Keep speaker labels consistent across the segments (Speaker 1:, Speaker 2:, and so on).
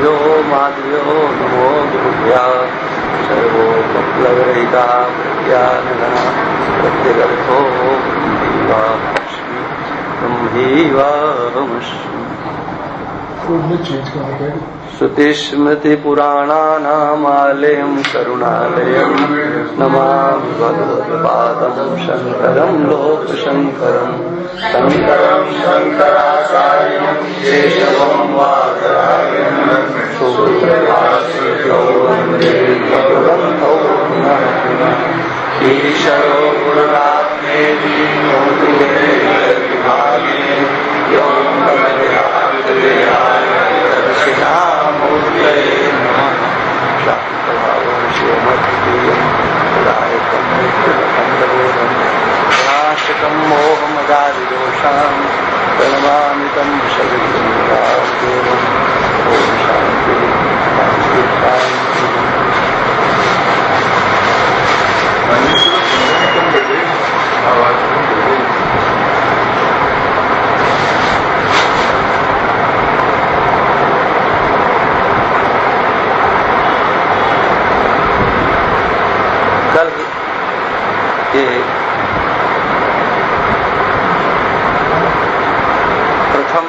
Speaker 1: गुरुभ्यो माधव्यो नमो गुरुभ्या सर्वोपप्लवरहिता प्रज्ञानघना प्रत्यगर्थो ब्रह्मैवाहमस्मि। श्रुतिस्मृतिपुराणानामालयं करुणालयं नमामि भगवत्पादं शङ्करं लोकशङ्करं शङ्करं शङ्कराचार्यं केशवं वादरायणं सुगुरुवासुदेवो वन्दे भगवन्तौ पुनः पुनः। ईशरो गुरुरात्मेति मूर्तिभेदविभागिने व्योमवद्व्याप्तदेहाय दक्षिणामूर्तये नमः। शान्तभावं शिवमद्वितीयं विनायकं नित्यमखण्डबोधं विनाशकं मोहमदादिदोषां प्रणमामि तं शरीरं ॐ शान्ति शान्ति। कल ये प्रथम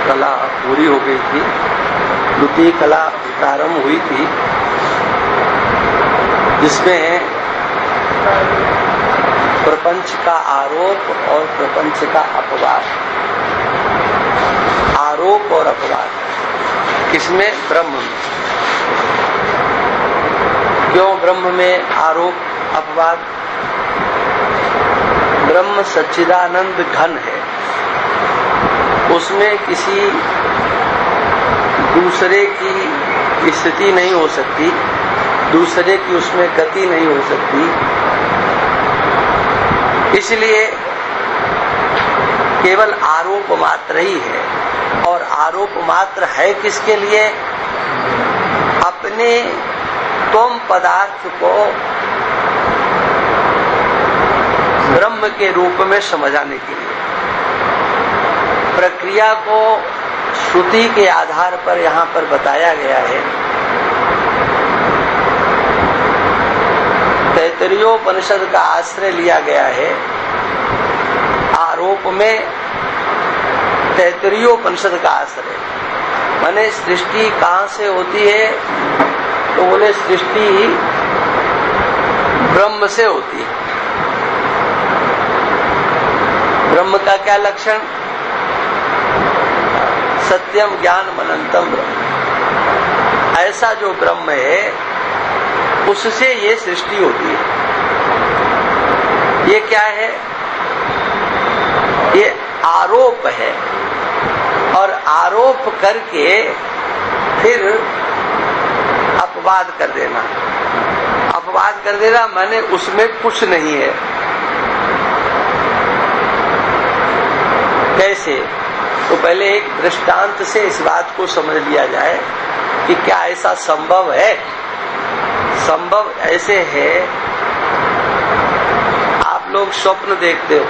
Speaker 1: कला पूरी हो गई थी, द्वितीय कला प्रारंभ हुई थी, जिसमें प्रपंच का आरोप और प्रपंच का अपवाद। आरोप और अपवाद किसमें? ब्रह्म में। क्यों ब्रह्म में आरोप अपवाद? ब्रह्म सच्चिदानंद घन है, उसमें किसी दूसरे की स्थिति नहीं हो सकती, दूसरे की उसमें गति नहीं हो सकती। इसलिए केवल आरोप मात्र ही है। और आरोप मात्र है किसके लिए? अपने त्वम पदार्थ को ब्रह्म के रूप में समझाने के लिए। प्रक्रिया को श्रुति के आधार पर यहाँ पर बताया गया है। तैत्तरीयोपनिषद का आश्रय लिया गया है। आरोप में तैत्तरीयोपनिषद का आश्रय, माने सृष्टि कहाँ से होती है? तो बोले सृष्टि ब्रह्म से होती है। ब्रह्म का क्या लक्षण? सत्यम ज्ञान अनंतम ब्रह्म। ऐसा जो ब्रह्म है उससे ये सृष्टि होती है। ये क्या है? ये आरोप है। और आरोप करके फिर अपवाद कर देना। अपवाद कर देना माने उसमें कुछ नहीं है। कैसे? तो पहले एक दृष्टांत से इस बात को समझ लिया जाए कि क्या ऐसा संभव है। संभव ऐसे है, आप लोग स्वप्न देखते हो,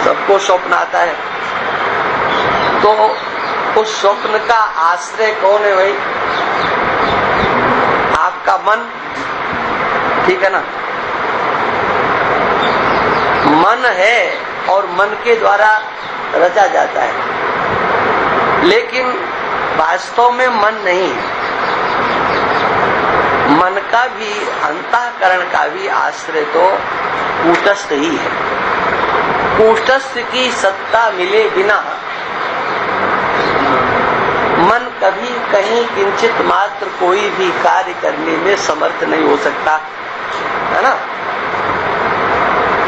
Speaker 1: सबको स्वप्न आता है, तो उस स्वप्न का आश्रय कौन है भाई? आपका मन, ठीक है ना? मन है और मन के द्वारा रचा जाता है, लेकिन वास्तव में मन नहीं है। मन का भी, अंतःकरण का भी आश्रय तो कूटस्थ ही है। कूटस्थ की सत्ता मिले बिना मन कभी कहीं किंचित मात्र कोई भी कार्य करने में समर्थ नहीं हो सकता, है ना?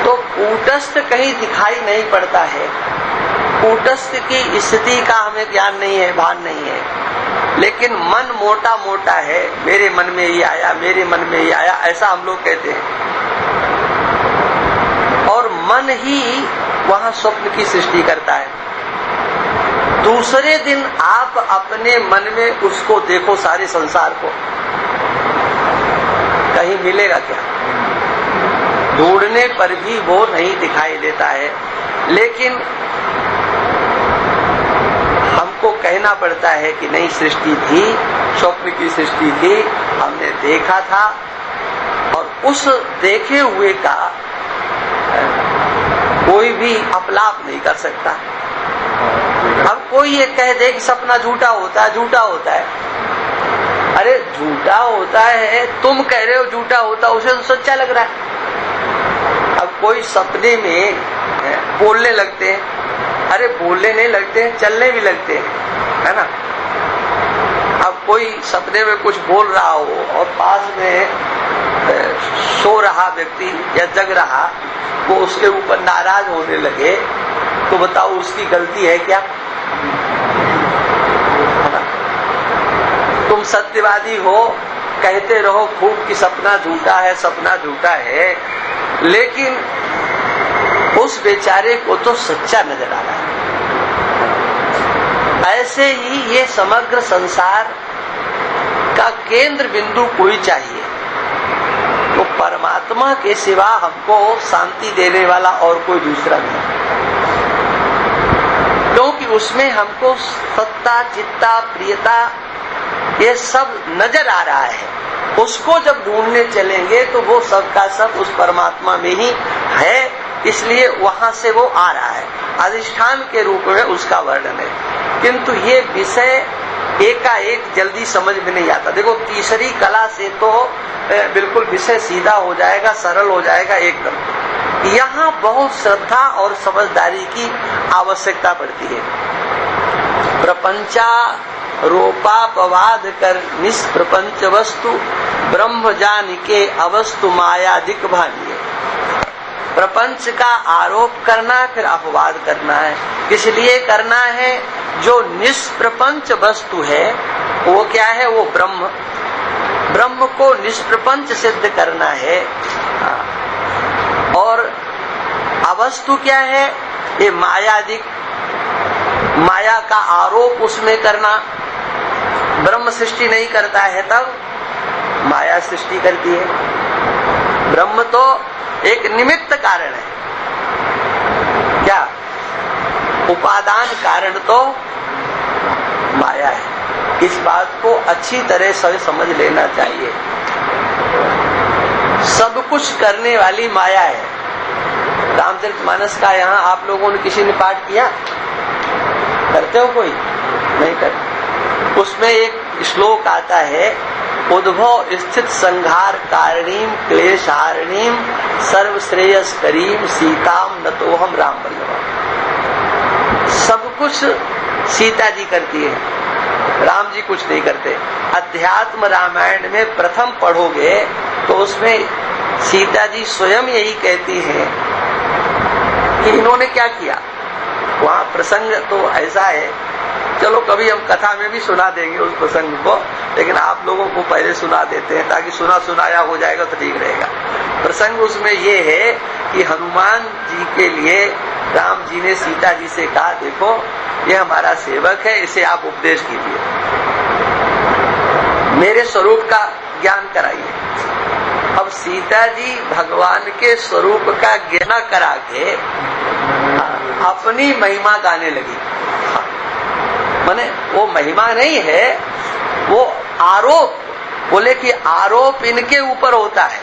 Speaker 1: तो कूटस्थ कहीं दिखाई नहीं पड़ता है। कूटस्थ की स्थिति का हमें ज्ञान नहीं है, भान नहीं है। लेकिन मन मोटा मोटा है, मेरे मन में ये आया, मेरे मन में ये आया, ऐसा हम लोग कहते हैं। और मन ही वहां स्वप्न की सृष्टि करता है। दूसरे दिन आप अपने मन में उसको देखो, सारे संसार को, कहीं मिलेगा क्या? ढूंढने पर भी वो नहीं दिखाई देता है। लेकिन हमको कहना पड़ता है कि नहीं, सृष्टि थी, स्वप्न की सृष्टि थी, हमने देखा था, और उस देखे हुए का कोई भी अपलाप नहीं कर सकता। अब कोई ये कह दे कि सपना झूठा होता है, झूठा होता है, अरे झूठा होता है, तुम कह रहे हो झूठा होता, उसे तो सच्चा लग रहा है। अब कोई सपने में बोलने लगते हैं, अरे बोलने नहीं लगते हैं, चलने भी लगते हैं, है ना। अब कोई सपने में कुछ बोल रहा हो और पास में सो रहा व्यक्ति या जग रहा, वो उसके ऊपर नाराज होने लगे, तो बताओ उसकी गलती है क्या? तुम सत्यवादी हो, कहते रहो खूब कि सपना झूठा है, सपना झूठा है, लेकिन उस बेचारे को तो सच्चा नजर आ रहा है। ऐसे ही ये समग्र संसार का केंद्र बिंदु कोई चाहिए, तो परमात्मा के सिवा हमको शांति देने वाला और कोई दूसरा नहीं, क्योंकि उसमें हमको सत्ता, चित्ता, प्रियता ये सब नजर आ रहा है। उसको जब ढूंढने चलेंगे तो वो सब का सब उस परमात्मा में ही है, इसलिए वहां से वो आ रहा है, अधिष्ठान के रूप में उसका वर्णन है। किंतु ये विषय एकाएक जल्दी समझ में नहीं आता। देखो, तीसरी कला से तो बिल्कुल विषय सीधा हो जाएगा, सरल हो जाएगा एकदम। यहाँ बहुत श्रद्धा और समझदारी की आवश्यकता पड़ती है। प्रपंचा रोपापवाद कर निष्प्रपंच वस्तु ब्रह्म जान के अवस्तु मायादिक भानिए। प्रपंच का आरोप करना, फिर अपवाद करना है। किस लिए करना है? जो निष्प्रपंच वस्तु है वो क्या है? वो ब्रह्म। ब्रह्म को निष्प्रपंच सिद्ध करना है। और अवस्तु क्या है? ये मायादिक, माया का आरोप उसमें करना। ब्रह्म सृष्टि नहीं करता है, तब माया सृष्टि करती है। ब्रह्म तो एक निमित्त कारण है, क्या? उपादान कारण तो माया है। इस बात को अच्छी तरह से समझ लेना चाहिए। सब कुछ करने वाली माया है। रामचरितमानस का यहाँ आप लोगों ने किसी ने पाठ किया? करते हो? कोई नहीं करते। उसमें एक श्लोक आता है, उद्भव स्थित संघार कारणीम क्लेशारणीम सर्वश्रेयस करीम सीताम नतोहम राम वल्लभा। सब कुछ सीता जी करती है, राम जी कुछ नहीं करते। अध्यात्म रामायण में प्रथम पढ़ोगे तो उसमें सीता जी स्वयं यही कहती है कि इन्होंने क्या किया। वहाँ प्रसंग तो ऐसा है, चलो कभी हम कथा में भी सुना देंगे उस प्रसंग को, लेकिन आप लोगों को पहले सुना देते हैं ताकि सुना सुनाया हो जाएगा तो ठीक रहेगा। प्रसंग उसमें ये है कि हनुमान जी के लिए राम जी ने सीता जी से कहा, देखो ये हमारा सेवक है, इसे आप उपदेश कीजिए, मेरे स्वरूप का ज्ञान कराइए। अब सीता जी भगवान के स्वरूप का ज्ञान करा के अपनी महिमा गाने लगी। माने वो महिमा नहीं है, वो आरोप। बोले कि आरोप इनके ऊपर होता है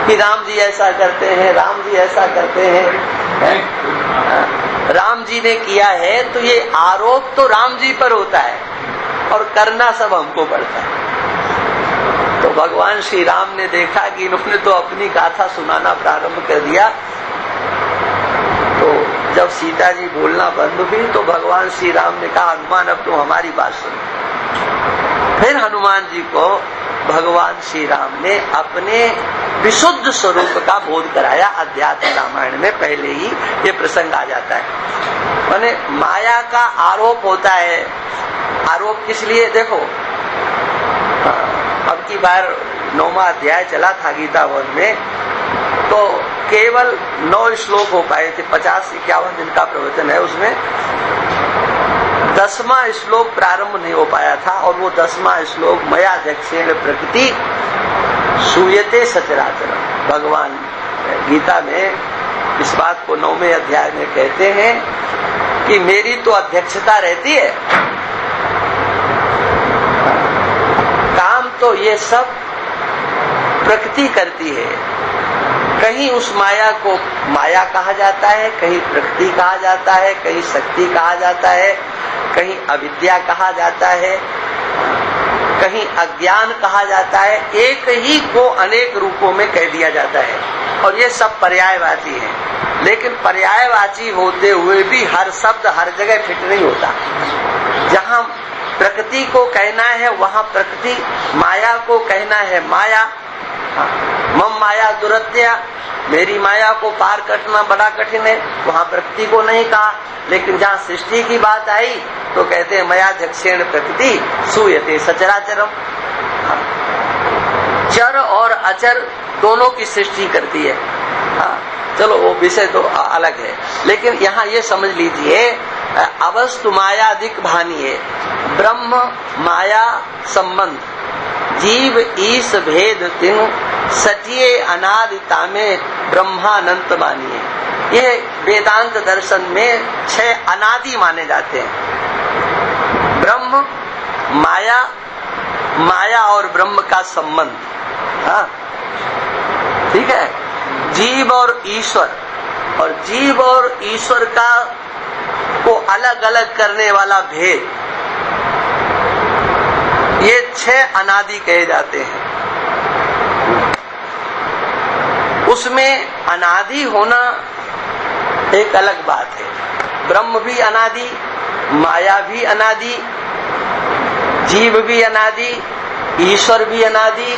Speaker 1: कि राम जी ऐसा करते हैं, राम जी ऐसा करते हैं, राम जी ने किया है, तो ये आरोप तो राम जी पर होता है और करना सब हमको पड़ता है। तो भगवान श्री राम ने देखा कि इन्होंने तो अपनी गाथा सुनाना प्रारंभ कर दिया। तो जब सीता जी बोलना बंद हुई तो भगवान श्री राम ने कहा, हनुमान अब तुम हमारी बात सुनो। फिर हनुमान जी को भगवान श्री राम ने अपने विशुद्ध स्वरूप का बोध कराया। अध्यात्म रामायण में पहले ही ये प्रसंग आ जाता है। माने माया का आरोप होता है। आरोप किस लिए? देखो, अब की बार 9वां अध्याय चला था गीता वन में, तो केवल 9 श्लोक हो पाए थे। 50-51 दिन का प्रवचन है, उसमें 10वां श्लोक प्रारंभ नहीं हो पाया था। और वो 10वां श्लोक मया दक्षेण प्रकृति सूयते सचराचरम। भगवान गीता में इस बात को 9वें अध्याय में कहते हैं कि मेरी तो अध्यक्षता रहती है। काम तो ये सब प्रकृति करती है। कहीं उस माया को माया कहा जाता है, कहीं प्रकृति कहा जाता है, कहीं शक्ति कहा जाता है, कहीं अविद्या कहा जाता है, कहीं अज्ञान कहा जाता है। एक ही को अनेक रूपों में कह दिया जाता है और ये सब पर्यायवाची है। लेकिन पर्यायवाची होते हुए भी हर शब्द हर जगह फिट नहीं होता। जहाँ प्रकृति को कहना है वहाँ प्रकृति, माया को कहना है माया। मम माया दुरत्या, मेरी माया को पार करना बड़ा कठिन है, वहाँ प्रकृति को नहीं कहा। लेकिन जहाँ सृष्टि की बात आई तो कहते हैं मयाध्यक्षेण प्रकृति सूयते सचराचरम। चर और अचर दोनों की सृष्टि करती है। चलो वो विषय तो अलग है, लेकिन यहाँ ये समझ लीजिए अवस्तु मायादिक भानी है। ब्रह्म माया संबंध, जीव ईश भेद तीन सटिए अनादिता में ब्रह्मानंत मानिए। ये वेदांत दर्शन में 6 अनादि माने जाते हैं। ब्रह्म, माया, माया और ब्रह्म का संबंध, हाँ ठीक है, जीव और ईश्वर, और जीव और ईश्वर का को अलग अलग करने वाला भेद, ये 6 अनादि कहे जाते हैं। उसमें अनादि होना एक अलग बात है। ब्रह्म भी अनादि, माया भी अनादि, जीव भी अनादि, ईश्वर भी अनादि,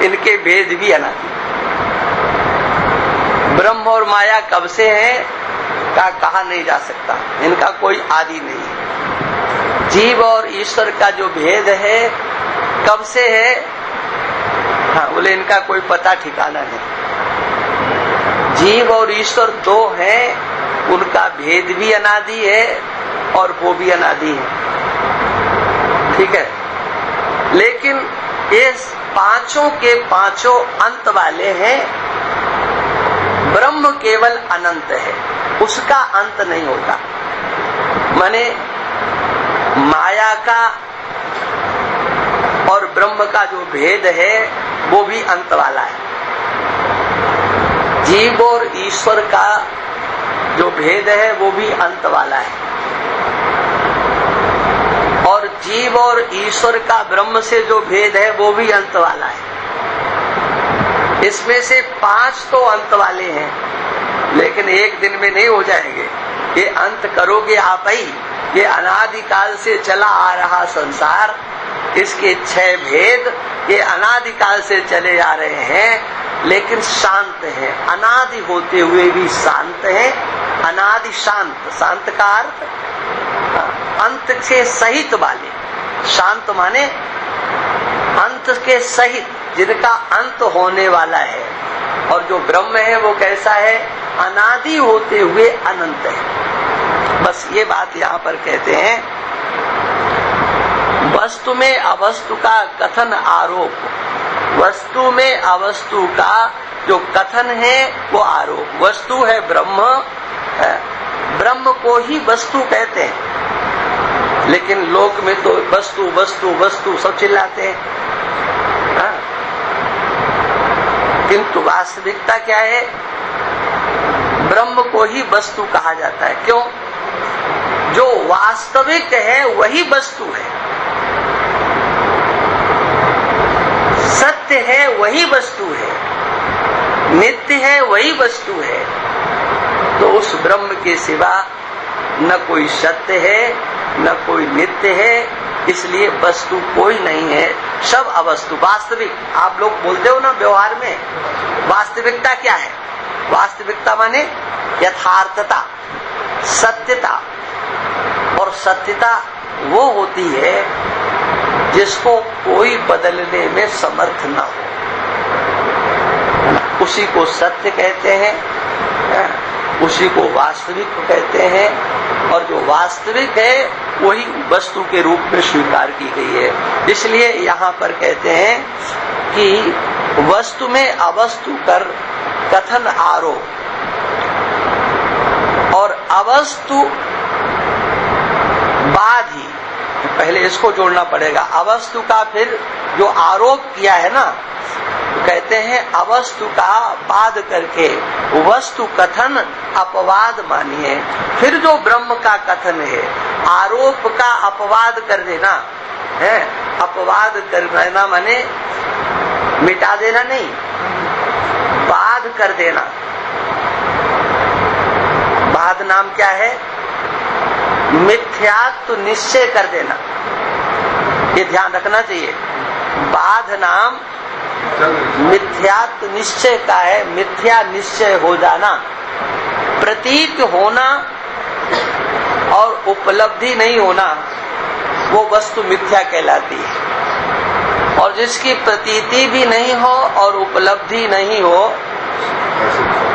Speaker 1: इनके भेद भी अनादि। ब्रह्म और माया कब से है का कहा नहीं जा सकता, इनका कोई आदि नहीं है। जीव और ईश्वर का जो भेद है कब से है, हाँ बोले इनका कोई पता ठिकाना नहीं। जीव और ईश्वर 2 हैं, उनका भेद भी अनादि है और वो भी अनादि है, ठीक है। लेकिन ये पांचों के पांचों अंत वाले हैं। ब्रह्म केवल अनंत है, उसका अंत नहीं होता। माने माया का और ब्रह्म का जो भेद है वो भी अंत वाला है। जीव और ईश्वर का जो भेद है वो भी अंत वाला है, और जीव और ईश्वर का ब्रह्म से जो भेद है वो भी अंत वाला है। इसमें से 5 तो अंत वाले हैं, लेकिन एक दिन में नहीं हो जाएंगे। ये अंत करोगे आप ही। ये अनादिकाल से चला आ रहा संसार, इसके 6 भेद ये अनादिकाल से चले आ रहे हैं, लेकिन शांत है। अनादि होते हुए भी शांत है। अनादि शांत, शांत का अर्थ अंत के सहित वाले। शांत माने अंत के सहित, जिनका अंत होने वाला है। और जो ब्रह्म है वो कैसा है, अनादि होते हुए अनंत है। बस ये बात यहाँ पर कहते हैं। वस्तु में अवस्तु का कथन आरोप, वस्तु में अवस्तु का जो कथन है वो आरोप। वस्तु है ब्रह्म, ब्रह्म को ही वस्तु कहते हैं, लेकिन लोक में तो वस्तु वस्तु वस्तु सब चिल्लाते हैं। किंतु वास्तविकता क्या है, ब्रह्म को ही वस्तु कहा जाता है। क्यों? जो वास्तविक है वही वस्तु है, सत्य है वही वस्तु है, नित्य है वही वस्तु है। तो उस ब्रह्म के सिवा न कोई सत्य है न कोई नित्य है, इसलिए वस्तु कोई नहीं है, सब अवस्तु। वास्तविक आप लोग बोलते हो ना व्यवहार में, वास्तविकता क्या है? वास्तविकता माने यथार्थता, सत्यता। और सत्यता वो होती है जिसको कोई बदलने में समर्थ न हो, उसी को सत्य कहते हैं, उसी को वास्तविक कहते हैं। और जो वास्तविक है वही वस्तु के रूप में स्वीकार की गई है। इसलिए यहाँ पर कहते हैं कि वस्तु में अवस्तु कर कथन आरोप, और अवस्तु पहले इसको जोड़ना पड़ेगा। अवस्तु का फिर जो आरोप किया है ना, तो कहते हैं अवस्तु का वाद करके वस्तु कथन अपवाद मानिए। फिर जो ब्रह्म का कथन है, आरोप का अपवाद कर देना है। अपवाद कर देना माने मिटा देना नहीं, वाद कर देना। वाद नाम क्या है? मिथ्यात्व निश्चय कर देना। ये ध्यान रखना चाहिए। बाध नाम मिथ्यात्व निश्चय का है। मिथ्या निश्चय हो जाना, प्रतीत होना और उपलब्धि नहीं होना, वो वस्तु मिथ्या कहलाती है। और जिसकी प्रतीति भी नहीं हो और उपलब्धि नहीं हो,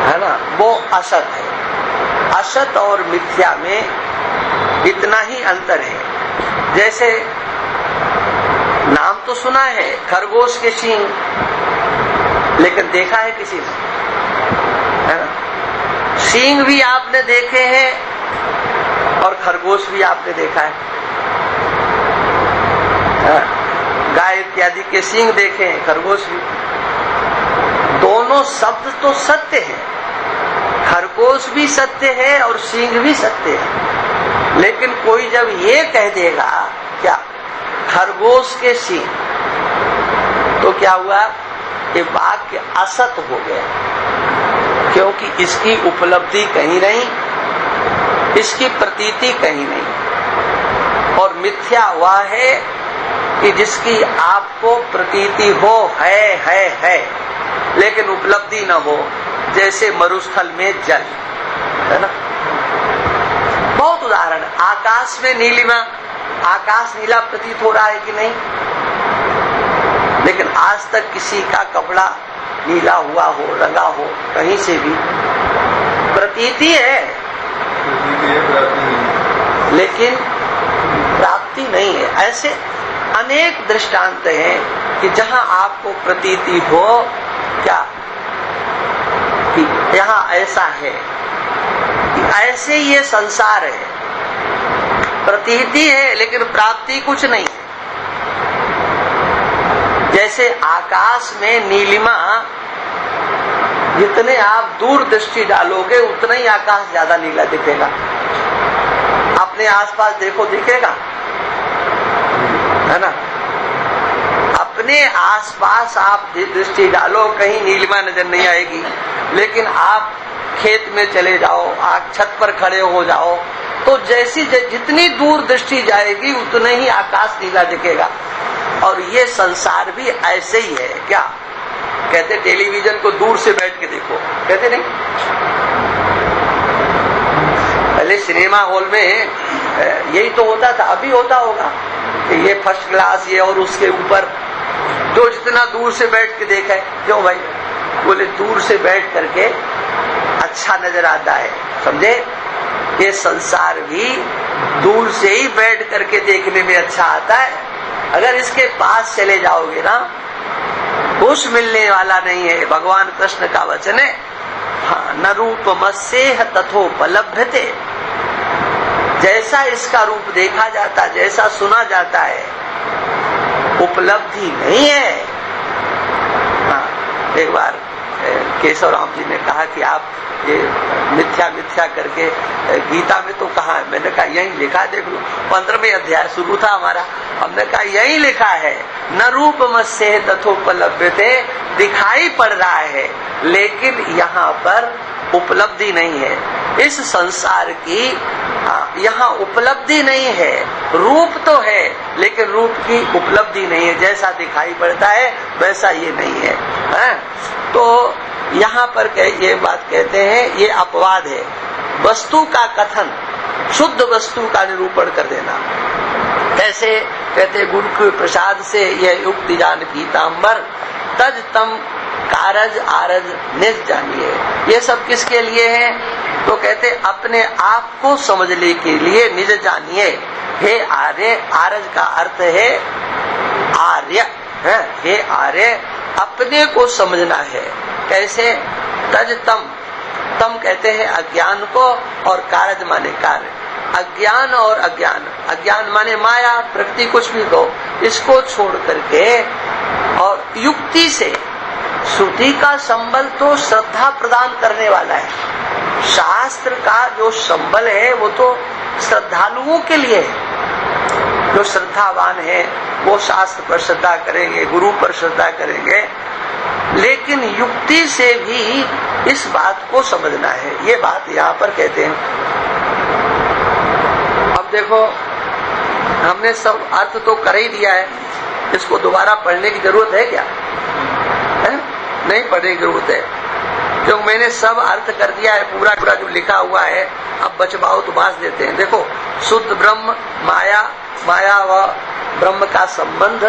Speaker 1: है ना, वो असत है। असत और मिथ्या में इतना ही अंतर है। जैसे नाम तो सुना है खरगोश के सींग, लेकिन देखा है किसी ने? है ना? सींग भी आपने देखे हैं और खरगोश भी आपने देखा है। गाय इत्यादि के सींग देखे हैं, खरगोश भी। दोनों शब्द तो सत्य है, खरगोश भी सत्य है और सींग भी सत्य है। लेकिन कोई जब ये कह देगा क्या खरगोश के सींग, तो क्या हुआ? ये वाक्य असत हो गया, क्योंकि इसकी उपलब्धि कहीं नहीं, इसकी प्रतीति कहीं नहीं। और मिथ्या वह है कि जिसकी आपको प्रतीति हो, है, लेकिन उपलब्धि न हो। जैसे मरुस्थल में जल, है ना। बहुत उदाहरण। आकाश में नीलिमा, आकाश नीला प्रतीत हो रहा है कि नहीं? लेकिन आज तक किसी का कपड़ा नीला हुआ हो, रंगा हो, कहीं से भी प्रतीति है, लेकिन प्राप्ति नहीं है। ऐसे अनेक दृष्टांत हैं कि जहां आपको प्रतीति हो क्या कि यहाँ ऐसा है, कि ऐसे ये संसार है, प्रतीति है लेकिन प्राप्ति कुछ नहीं। जैसे आकाश में नीलिमा, जितने आप दूर दृष्टि डालोगे उतना ही आकाश ज्यादा नीला दिखेगा। अपने आसपास देखो, दिखेगा, है ना। अपने आसपास आप दृष्टि डालो, कहीं नीलिमा नजर नहीं आएगी। लेकिन आप खेत में चले जाओ, आप छत पर खड़े हो जाओ, तो जैसी जितनी दूर दृष्टि जाएगी उतना ही आकाश नीला दिखेगा। और ये संसार भी ऐसे ही है। क्या कहते? टेलीविजन को दूर से बैठ के देखो, कहते नहीं? पहले सिनेमा हॉल में यही तो होता था, अभी होता होगा कि ये फर्स्ट क्लास, ये और उसके ऊपर जो जितना दूर से बैठ के देखा है। क्यों भाई? बोले दूर से बैठ करके अच्छा नजर आता है, समझे? ये संसार भी दूर से ही बैठ करके देखने में अच्छा आता है। अगर इसके पास चले जाओगे ना, कुछ मिलने वाला नहीं है। भगवान कृष्ण का वचन है, हाँ, न रूपमस्येह तथोपलभ्यते। जैसा इसका रूप देखा जाता, जैसा सुना जाता है, उपलब्धि नहीं है। हाँ, एक बार केशव राम जी ने कहा कि आप ये मिथ्या मिथ्या करके गीता में तो कहा है। मैंने कहा यही लिखा, देख लो, 15वें अध्याय शुरू था हमारा। हमने कहा यही लिखा है, न रूपमस्येह तथोपलभ्यते, दिखाई पड़ रहा है लेकिन यहाँ पर उपलब्धि नहीं है। इस संसार की यहाँ उपलब्धि नहीं है। रूप तो है लेकिन रूप की उपलब्धि नहीं है। जैसा दिखाई पड़ता है वैसा ये नहीं है, है? तो यहाँ पर ये बात कहते हैं, ये अपवाद है। वस्तु का कथन, शुद्ध वस्तु का निरूपण कर देना। कैसे? कहते गुरु के प्रसाद से यह युक्ति जान पीताम्बर, तज तम कारज आरज निज जानिए। ये सब किसके लिए है? तो कहते अपने आप को समझने के लिए निज जानिए। हे आर्य, आरज का अर्थ है आर्य, है? हे आर्य, अपने को समझना है। कैसे? तज तम, तम कहते हैं अज्ञान को, और कारज माने कार्य। अज्ञान और अज्ञान, अज्ञान माने माया, प्रकृति, कुछ भी कहो, इसको छोड़ करके और युक्ति से, श्रुति का संबल तो श्रद्धा प्रदान करने वाला है। शास्त्र का जो संबल है वो तो श्रद्धालुओं के लिए है। जो श्रद्धावान है वो शास्त्र पर श्रद्धा करेंगे, गुरु पर श्रद्धा करेंगे, लेकिन युक्ति से भी इस बात को समझना है। ये बात यहाँ पर कहते हैं। अब देखो, हमने सब अर्थ तो कर ही दिया है, इसको दोबारा पढ़ने की जरूरत है क्या? है? नहीं पढ़ने की जरूरत है, क्योंकि मैंने सब अर्थ कर दिया है, पूरा पूरा जो लिखा हुआ है। अब बचबाओ तो बांस देते हैं। देखो, शुद्ध ब्रह्म, माया, माया व ब्रह्म का संबंध,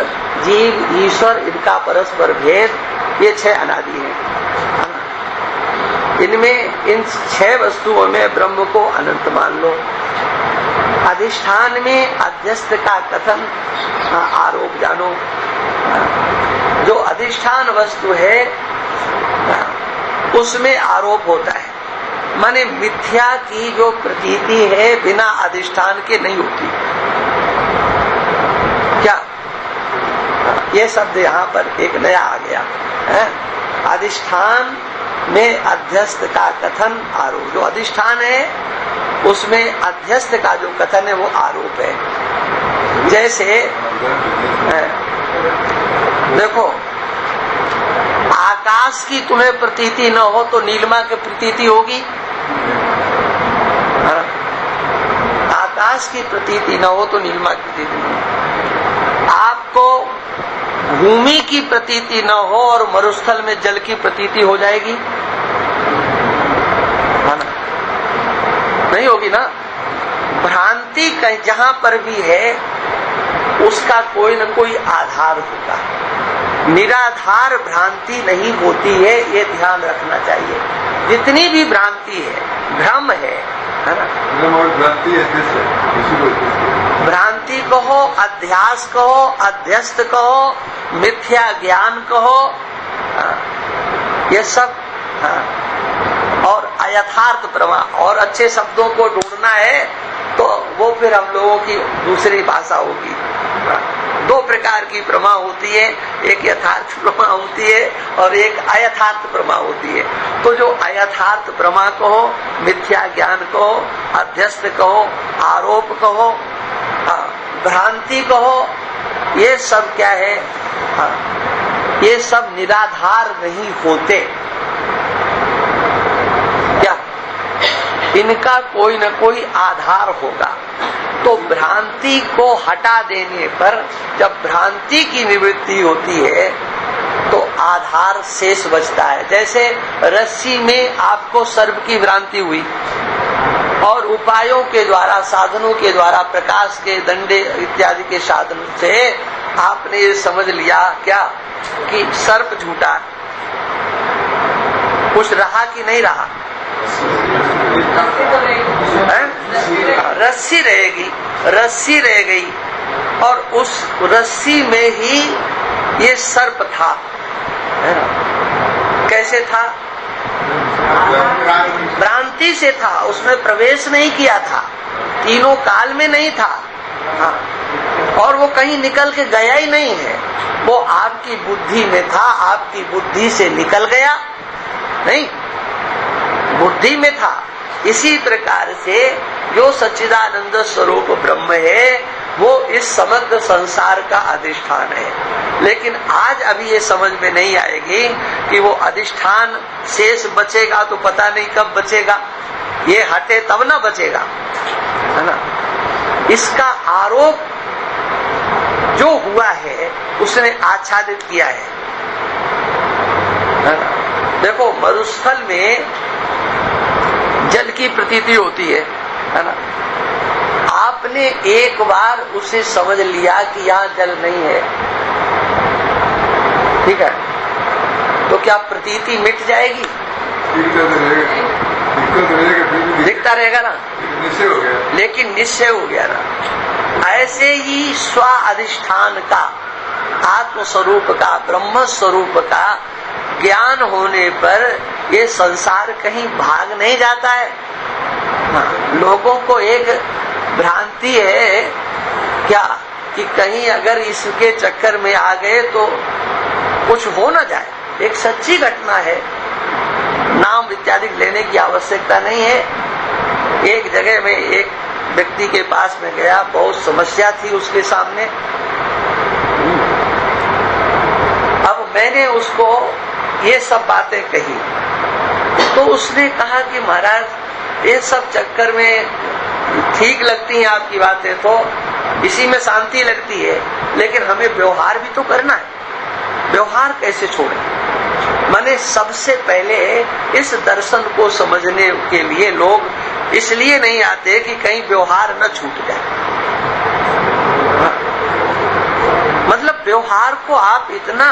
Speaker 1: जीव, ईश्वर, इनका परस्पर भेद, ये 6 अनादि है। इनमें, इन 6 वस्तुओं में ब्रह्म को अनंत मान लो। अधिष्ठान में अध्यस्त का कथन आरोप जानो। जो अधिष्ठान वस्तु है उसमें आरोप होता है, माने मिथ्या की जो प्रतीति है बिना अधिष्ठान के नहीं होती। क्या ये शब्द यहाँ पर एक नया आ गया है? अधिष्ठान में अध्यस्त का कथन आरोप। जो अधिष्ठान है उसमें अध्यस्त का जो कथन है वो आरोप है। जैसे देखो, आकाश की तुम्हें प्रतीति न हो तो नीलिमा की प्रतीति होगी? आकाश की प्रतीति न हो तो नीलिमा की प्रतीति नहीं होगी। आपको भूमि की प्रतीति न हो और मरुस्थल में जल की प्रतीति हो जाएगी? नहीं होगी ना। भ्रांति कहीं जहां पर भी है उसका कोई न कोई आधार होगा, निराधार भ्रांति नहीं होती है, ये ध्यान रखना चाहिए। जितनी भी भ्रांति है, भ्रम है ना? भ्रांति है, भ्रांति कहो, अध्यास कहो, अध्यस्त कहो, मिथ्या ज्ञान कहो, ये सब और अयथार्थ प्रमा। और अच्छे शब्दों को ढूंढना है तो वो फिर हम लोगों की दूसरी भाषा होगी। 2 प्रकार की प्रमा होती है, एक यथार्थ प्रमा होती है और एक अयथार्थ प्रमा होती है। तो जो अयथार्थ प्रमा कहो, मिथ्या ज्ञान कहो, अध्यस्त कहो, आरोप कहो, भ्रांति कहो, ये सब क्या है? ये सब निराधार नहीं होते। क्या इनका कोई न कोई आधार होगा। तो भ्रांति को हटा देने पर, जब भ्रांति की निवृत्ति होती है तो आधार शेष बचता है। जैसे रस्सी में आपको सर्प की भ्रांति हुई और उपायों के द्वारा, साधनों के द्वारा, प्रकाश के दंडे इत्यादि के साधन से आपने ये समझ लिया क्या कि सर्प झूठा। कुछ रहा कि नहीं रहा? रस्सी रहेगी, रस्सी रह गई और उस रस्सी में ही ये सर्प था, है ना? कैसे था? भ्रांति से था, उसमें प्रवेश नहीं किया था, तीनों काल में नहीं था। हाँ। और वो कहीं निकल के गया ही नहीं है, वो आपकी बुद्धि में था, आपकी बुद्धि से निकल गया नहीं, बुद्धि में था। इसी प्रकार से जो सच्चिदानंद स्वरूप ब्रह्म है वो इस समग्र संसार का अधिष्ठान है। लेकिन आज अभी ये समझ में नहीं आएगी कि वो अधिष्ठान शेष बचेगा तो पता नहीं कब बचेगा, ये हटे तब ना बचेगा, है ना? इसका आरोप जो हुआ है उसने आच्छादित किया है ना? देखो, मरुस्थल में जल की प्रतीति होती है ना? आपने एक बार उसे समझ लिया कि यहाँ जल नहीं है, ठीक है, तो क्या प्रतीति मिट जाएगी? दिखता रहेगा ना, निश्चय हो गया। लेकिन निश्चय हो गया ना। ऐसे ही स्व अधिष्ठान का, आत्म स्वरूप का, ब्रह्म स्वरूप का ज्ञान होने पर ये संसार कहीं भाग नहीं जाता है। लोगों को एक भ्रांति है क्या कि कहीं अगर इसके चक्कर में आ गए तो कुछ हो न जाए। एक सच्ची घटना है, नाम इत्यादि लेने की आवश्यकता नहीं है। एक जगह में एक व्यक्ति के पास में गया, बहुत समस्या थी उसके सामने। अब मैंने उसको ये सब बातें कही तो उसने कहा कि महाराज ये सब चक्कर में ठीक लगती हैं आपकी बातें, तो इसी में शांति लगती है, लेकिन हमें व्यवहार भी तो करना है। व्यवहार कैसे छोड़ें? माने सबसे पहले इस दर्शन को समझने के लिए लोग इसलिए नहीं आते कि कहीं व्यवहार न छूट जाए। मतलब व्यवहार को आप इतना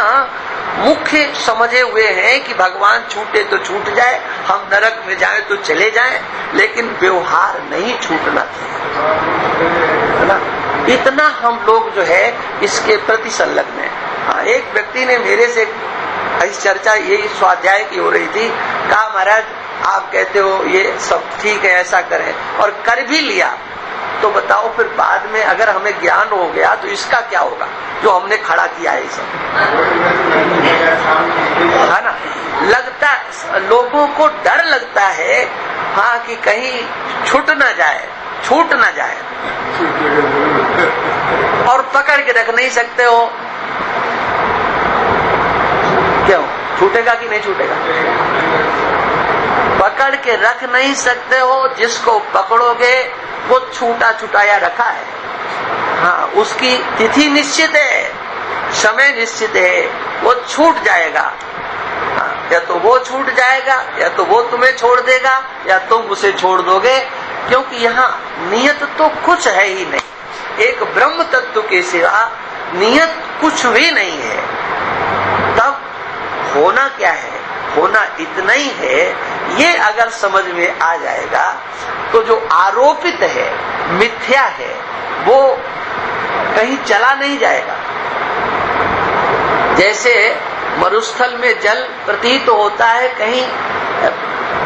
Speaker 1: मुख्य समझे हुए हैं कि भगवान छूटे तो छूट जाए, हम नरक में जाए तो चले जाएं, लेकिन व्यवहार नहीं छूटना है ना। इतना हम लोग जो है इसके प्रति संलग्न है। एक व्यक्ति ने मेरे से इस चर्चा यही स्वाध्याय की हो रही थी, कहा महाराज आप कहते हो ये सब ठीक है, ऐसा करें, और कर भी लिया, तो बताओ फिर बाद में अगर हमें ज्ञान हो गया तो इसका क्या होगा जो हमने खड़ा किया है सब, है ना। लगता लोगों को डर लगता है हाँ कि कहीं छूट ना जाए, छूट ना जाए, और पकड़ के रख नहीं सकते हो। क्यों छूटेगा कि नहीं छूटेगा? पकड़ के रख नहीं सकते हो। जिसको पकड़ोगे वो छूटा छुटाया रखा है। हाँ, उसकी तिथि निश्चित है, समय निश्चित है, वो छूट जाएगा। हाँ, या तो वो छूट जाएगा या तो वो तुम्हें छोड़ देगा या तुम उसे छोड़ दोगे, क्योंकि यहाँ नियत तो कुछ है ही नहीं। एक ब्रह्म तत्व के सिवा नियत कुछ भी नहीं है। तब होना क्या है? होना इतना ही है। ये अगर समझ में आ जाएगा तो जो आरोपित है, मिथ्या है, वो कहीं चला नहीं जाएगा। जैसे मरुस्थल में जल प्रतीत होता है, कहीं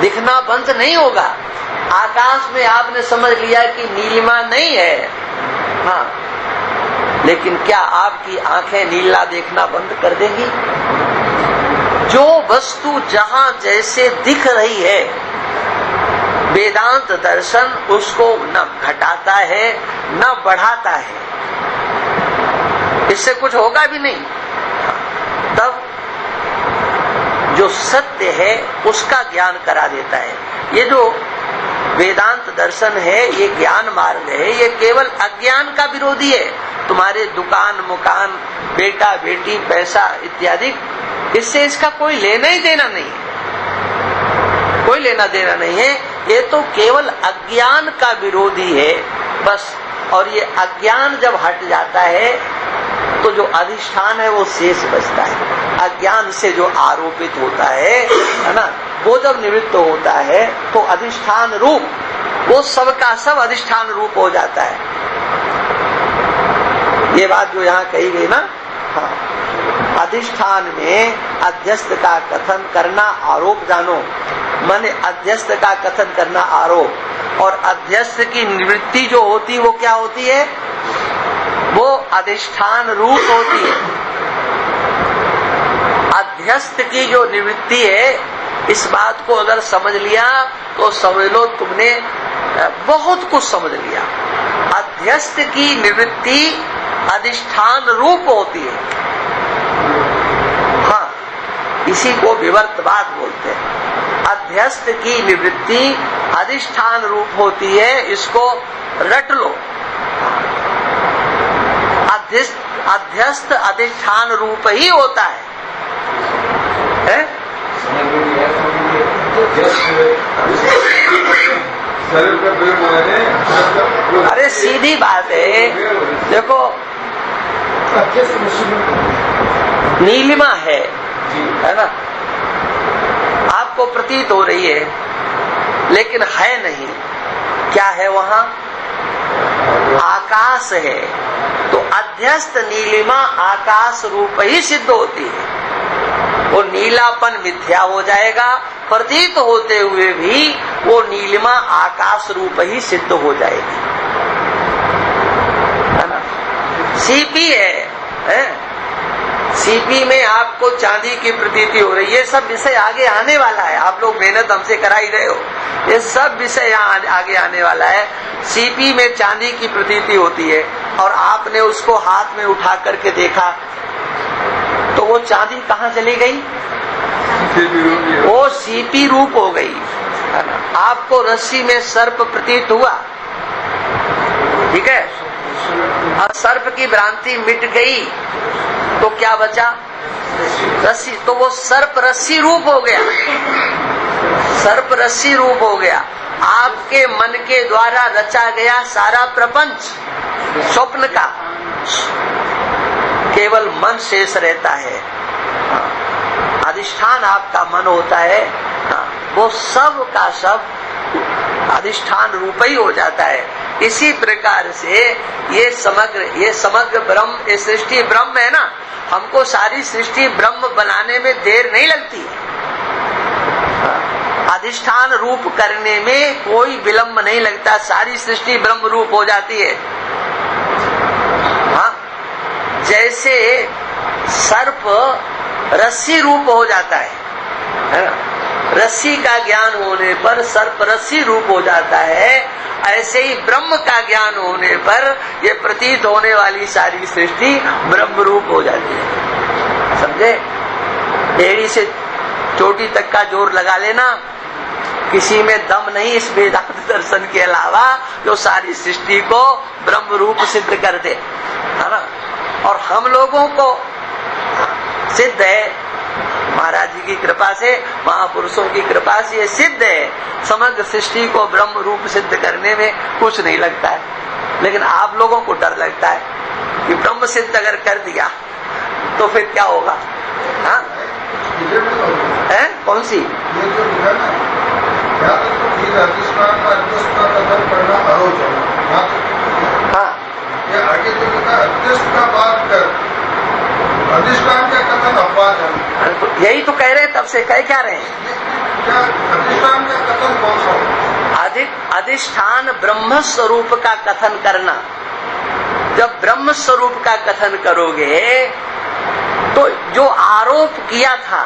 Speaker 1: दिखना बंद नहीं होगा। आकाश में आपने समझ लिया कि नीलिमा नहीं है, हाँ, लेकिन क्या आपकी आंखें नीला देखना बंद कर देंगी? जो वस्तु जहां जैसे दिख रही है, वेदांत दर्शन उसको न घटाता है न बढ़ाता है, इससे कुछ होगा भी नहीं। तब जो सत्य है उसका ज्ञान करा देता है। ये जो वेदांत दर्शन है, ये ज्ञान मार्ग है, ये केवल अज्ञान का विरोधी है। तुम्हारे दुकान मुकान, बेटा बेटी, पैसा इत्यादि, इससे इसका कोई लेना ही देना नहीं है, कोई लेना देना नहीं है। ये तो केवल अज्ञान का विरोधी है बस। और ये अज्ञान जब हट जाता है तो जो अधिष्ठान है वो शेष बचता है। अज्ञान से जो आरोपित होता है ना, वो जब निवृत्त होता है तो अधिष्ठान रूप वो सबका सब अधिष्ठान रूप हो जाता है। ये बात जो यहाँ कही गई ना, हाँ, अधिष्ठान में अध्यस्त का कथन करना आरोप जानो, माने अध्यस्त का कथन करना आरोप। और अध्यस्त की निवृत्ति जो होती वो क्या होती है? वो अधिष्ठान रूप होती है। अध्यस्त की जो निवृत्ति है, इस बात को अगर समझ लिया तो समझ लो तुमने बहुत कुछ समझ लिया। अध्यस्त की निवृत्ति अधिष्ठान रूप होती है। हाँ, इसी को विवर्तवाद बोलते हैं। अध्यस्त की निवृत्ति अधिष्ठान रूप होती है, इसको रट लो। अध्यस्त अधिष्ठान रूप ही होता है? अरे सीधी बात है, देखो नीलिमा है ना, आपको प्रतीत हो रही है लेकिन है नहीं। क्या है वहां? आकाश है। तो अध्यस्त नीलिमा आकाश रूप ही सिद्ध होती है। वो नीलापन मिथ्या हो जाएगा, प्रतीत होते हुए भी वो नीलिमा आकाश रूप ही सिद्ध हो जाएगी। सीपी है? सीपी में आपको चांदी की प्रतीति हो रही है। ये सब विषय आगे आने वाला है, आप लोग मेहनत हमसे करा ही रहे हो, ये सब विषय यहाँ आगे आने वाला है। सीपी में चांदी की प्रतीति होती है और आपने उसको हाथ में उठा करके देखा तो वो चांदी कहाँ चली गई? वो सीपी रूप हो गई। आपको रस्सी में सर्प प्रतीत हुआ, ठीक है, और सर्प की भ्रांति मिट गई तो क्या बचा? रस्सी। तो वो सर्प रस्सी रूप हो गया, सर्प रस्सी रूप हो गया। आपके मन के द्वारा रचा गया सारा प्रपंच स्वप्न का, केवल मन शेष रहता है, अधिष्ठान आपका मन होता है, वो सब का सब अधिष्ठान रूप ही हो जाता है। इसी प्रकार से ये समग्र ब्रह्म, ये सृष्टि ब्रह्म है ना, हमको सारी सृष्टि ब्रह्म बनाने में देर नहीं लगती है, अधिष्ठान रूप करने में कोई विलंब नहीं लगता, सारी सृष्टि ब्रह्म रूप हो जाती है। हाँ, जैसे सर्प रस्सी रूप हो जाता है ना? रस्सी का ज्ञान होने पर सर्प रस्सी रूप हो जाता है, ऐसे ही ब्रह्म का ज्ञान होने पर ये प्रतीत होने वाली सारी सृष्टि ब्रह्म रूप हो जाती है। समझे? एड़ी से चोटी तक का जोर लगा लेना, किसी में दम नहीं इस वेदांत दर्शन के अलावा जो सारी सृष्टि को ब्रह्म रूप सिद्ध कर दे, है ना? और हम लोगों को सिद्ध है महाराज जी की कृपा से, महापुरुषों की कृपा से ये सिद्ध है, समग्र सृष्टि को ब्रह्म रूप सिद्ध करने में कुछ नहीं लगता है। लेकिन आप लोगों को डर लगता है कि ब्रह्म सिद्ध अगर कर दिया तो फिर क्या होगा? हाँ, कौन सी? हाँ,
Speaker 2: अधिष्ठान का कथन अपवाद है।
Speaker 1: तो यही तो कह रहे हैं, तब से कह क्या रहे हैं?
Speaker 2: अधिष्ठान का कथन कौन सा?
Speaker 1: अधिष्ठान ब्रह्म स्वरूप का कथन करना। जब ब्रह्म स्वरूप का कथन करोगे तो जो आरोप किया था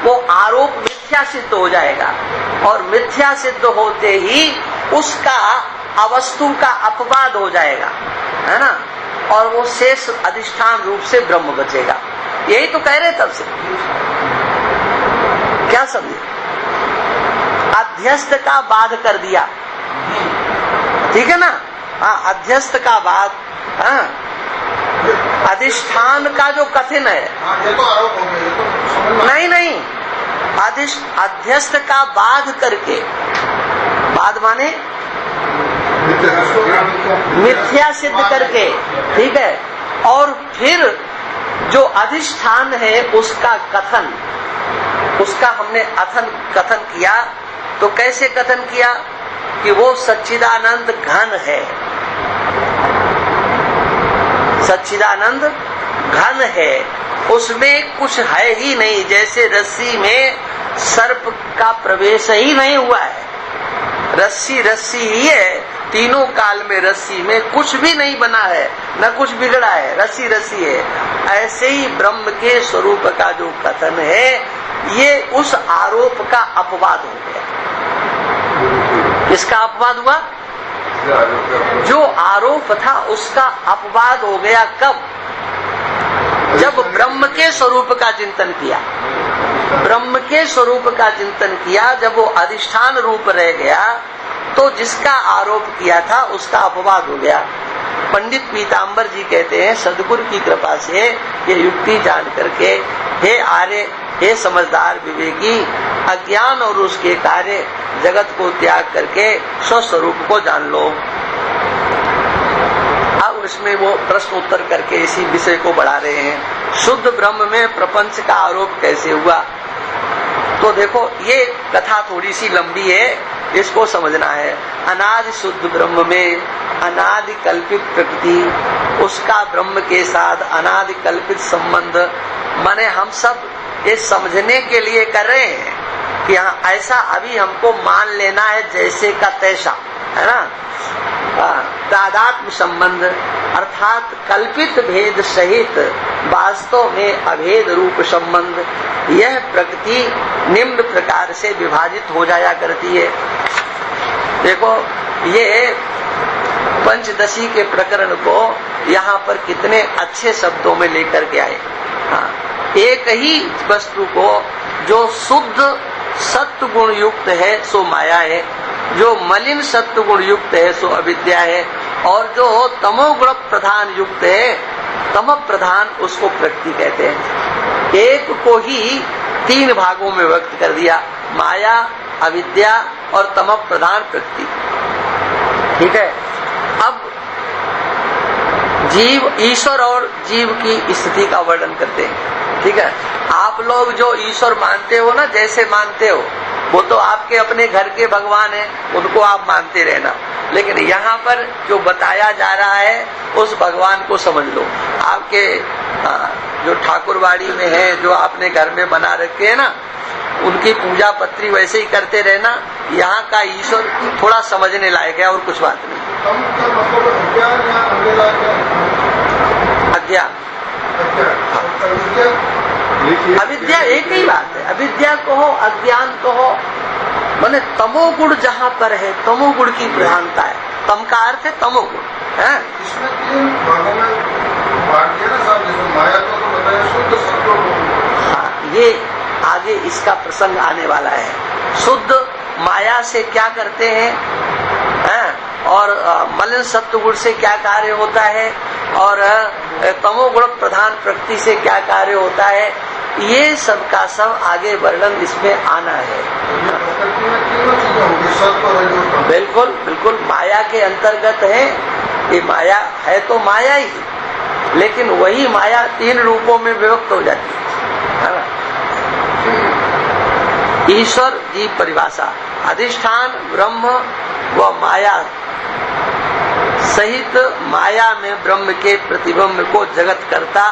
Speaker 1: वो आरोप मिथ्या सिद्ध हो जाएगा, और मिथ्या सिद्ध होते ही उसका अवस्तु का अपवाद हो जाएगा, है ना? और वो शेष अधिष्ठान रूप से ब्रह्म बचेगा। यही तो कह रहे तब से, क्या समझे? अध्यस्त का बाध कर दिया, ठीक है ना? हाँ, अध्यस्त का बाध, हाँ, अधिष्ठान का जो कथन है,
Speaker 2: ये तो आरोप हो गया, ये तो
Speaker 1: नहीं, अध्यस्त का बाध करके, बाध माने मिथ्या सिद्ध करके, ठीक है, और फिर जो अधिष्ठान है उसका कथन, उसका हमने कथन किया। तो कैसे कथन किया? कि वो सच्चिदानंद घन है, सच्चिदानंद घन है, उसमें कुछ है ही नहीं। जैसे रस्सी में सर्प का प्रवेश ही नहीं हुआ है, रस्सी रस्सी ही है, तीनों काल में रस्सी में कुछ भी नहीं बना है, न कुछ बिगड़ा है, रस्सी रस्सी है। ऐसे ही ब्रह्म के स्वरूप का जो कथन है ये उस आरोप का अपवाद हो गया। किसका अपवाद हुआ? जो आरोप था उसका अपवाद हो गया। कब? जब ब्रह्म के स्वरूप का चिंतन किया, ब्रह्म के स्वरूप का चिंतन किया, जब वो अधिष्ठान रूप रह गया तो जिसका आरोप किया था उसका अपवाद हो गया। पंडित पीताम्बर जी कहते हैं सद्गुरु की कृपा से ये युक्ति जान करके, हे आर्य, हे समझदार विवेकी, अज्ञान और उसके कार्य जगत को त्याग करके स्वस्वरूप को जान लो। अब इसमें वो प्रश्न उत्तर करके इसी विषय को बढ़ा रहे हैं। शुद्ध ब्रह्म में प्रपंच का आरोप कैसे हुआ? तो देखो ये कथा थोड़ी सी लंबी है, इसको समझना है। अनादि शुद्ध ब्रह्म में अनादि कल्पित प्रकृति, उसका ब्रह्म के साथ अनादि कल्पित संबंध, माने हम सब ये समझने के लिए कर रहे हैं कि हाँ ऐसा अभी हमको मान लेना है जैसे का तैसा, है ना? तादात्म्य संबंध अर्थात कल्पित भेद सहित वास्तव में अभेद रूप संबंध, यह प्रकृति निम्न प्रकार से विभाजित हो जाया करती है। देखो ये पंचदशी के प्रकरण को यहाँ पर कितने अच्छे शब्दों में लेकर के आए। हाँ, एक ही वस्तु को जो शुद्ध सत्व गुण युक्त है सो माया है, जो मलिन सत्व गुण युक्त है सो अविद्या है, और जो तमोगुण प्रधान युक्त है तम प्रधान उसको प्रकृति कहते हैं। एक को ही तीन भागों में व्यक्त कर दिया, माया, अविद्या और तम प्रधान प्रकृति। ठीक है। अब जीव, ईश्वर और जीव की स्थिति का वर्णन करते हैं। ठीक है। आप लोग जो ईश्वर मानते हो ना, जैसे मानते हो, वो तो आपके अपने घर के भगवान हैं, उनको आप मानते रहना। लेकिन यहाँ पर जो बताया जा रहा है उस भगवान को समझ लो। आपके जो ठाकुरवाड़ी में है, जो आपने घर में बना रखे है ना, उनकी पूजा पत्री वैसे ही करते रहना। यहाँ का ईश्वर थोड़ा समझने लायक है और कुछ बात नहीं। अज्ञान, अविद्या एक ही बात है। अविद्या कहो, अज्ञान कहो, माने तमोगुण जहाँ पर है, तमोगुण की प्रधानता है। तम का अर्थ है तमोगुण है।
Speaker 2: इसमें तीन भागों में बांट दिया ना साहब, जैसे माया को तो बताया शुद्ध सत्व गुण।
Speaker 1: हाँ, ये आगे इसका प्रसंग आने वाला है। शुद्ध माया से क्या करते हैं, और मलिन सत्व गुण से क्या कार्य होता है, और तमोगुण प्रधान प्रकृति से क्या कार्य होता है, ये सब का सब आगे वर्णन इसमें आना है। बिल्कुल बिल्कुल माया के अंतर्गत है ये। माया है तो माया ही, लेकिन वही माया तीन रूपों में विभक्त हो जाती है ना। ईश्वर जीव परिभाषा, अधिष्ठान ब्रह्म व माया सहित माया में ब्रह्म के प्रतिबिंब को जगत करता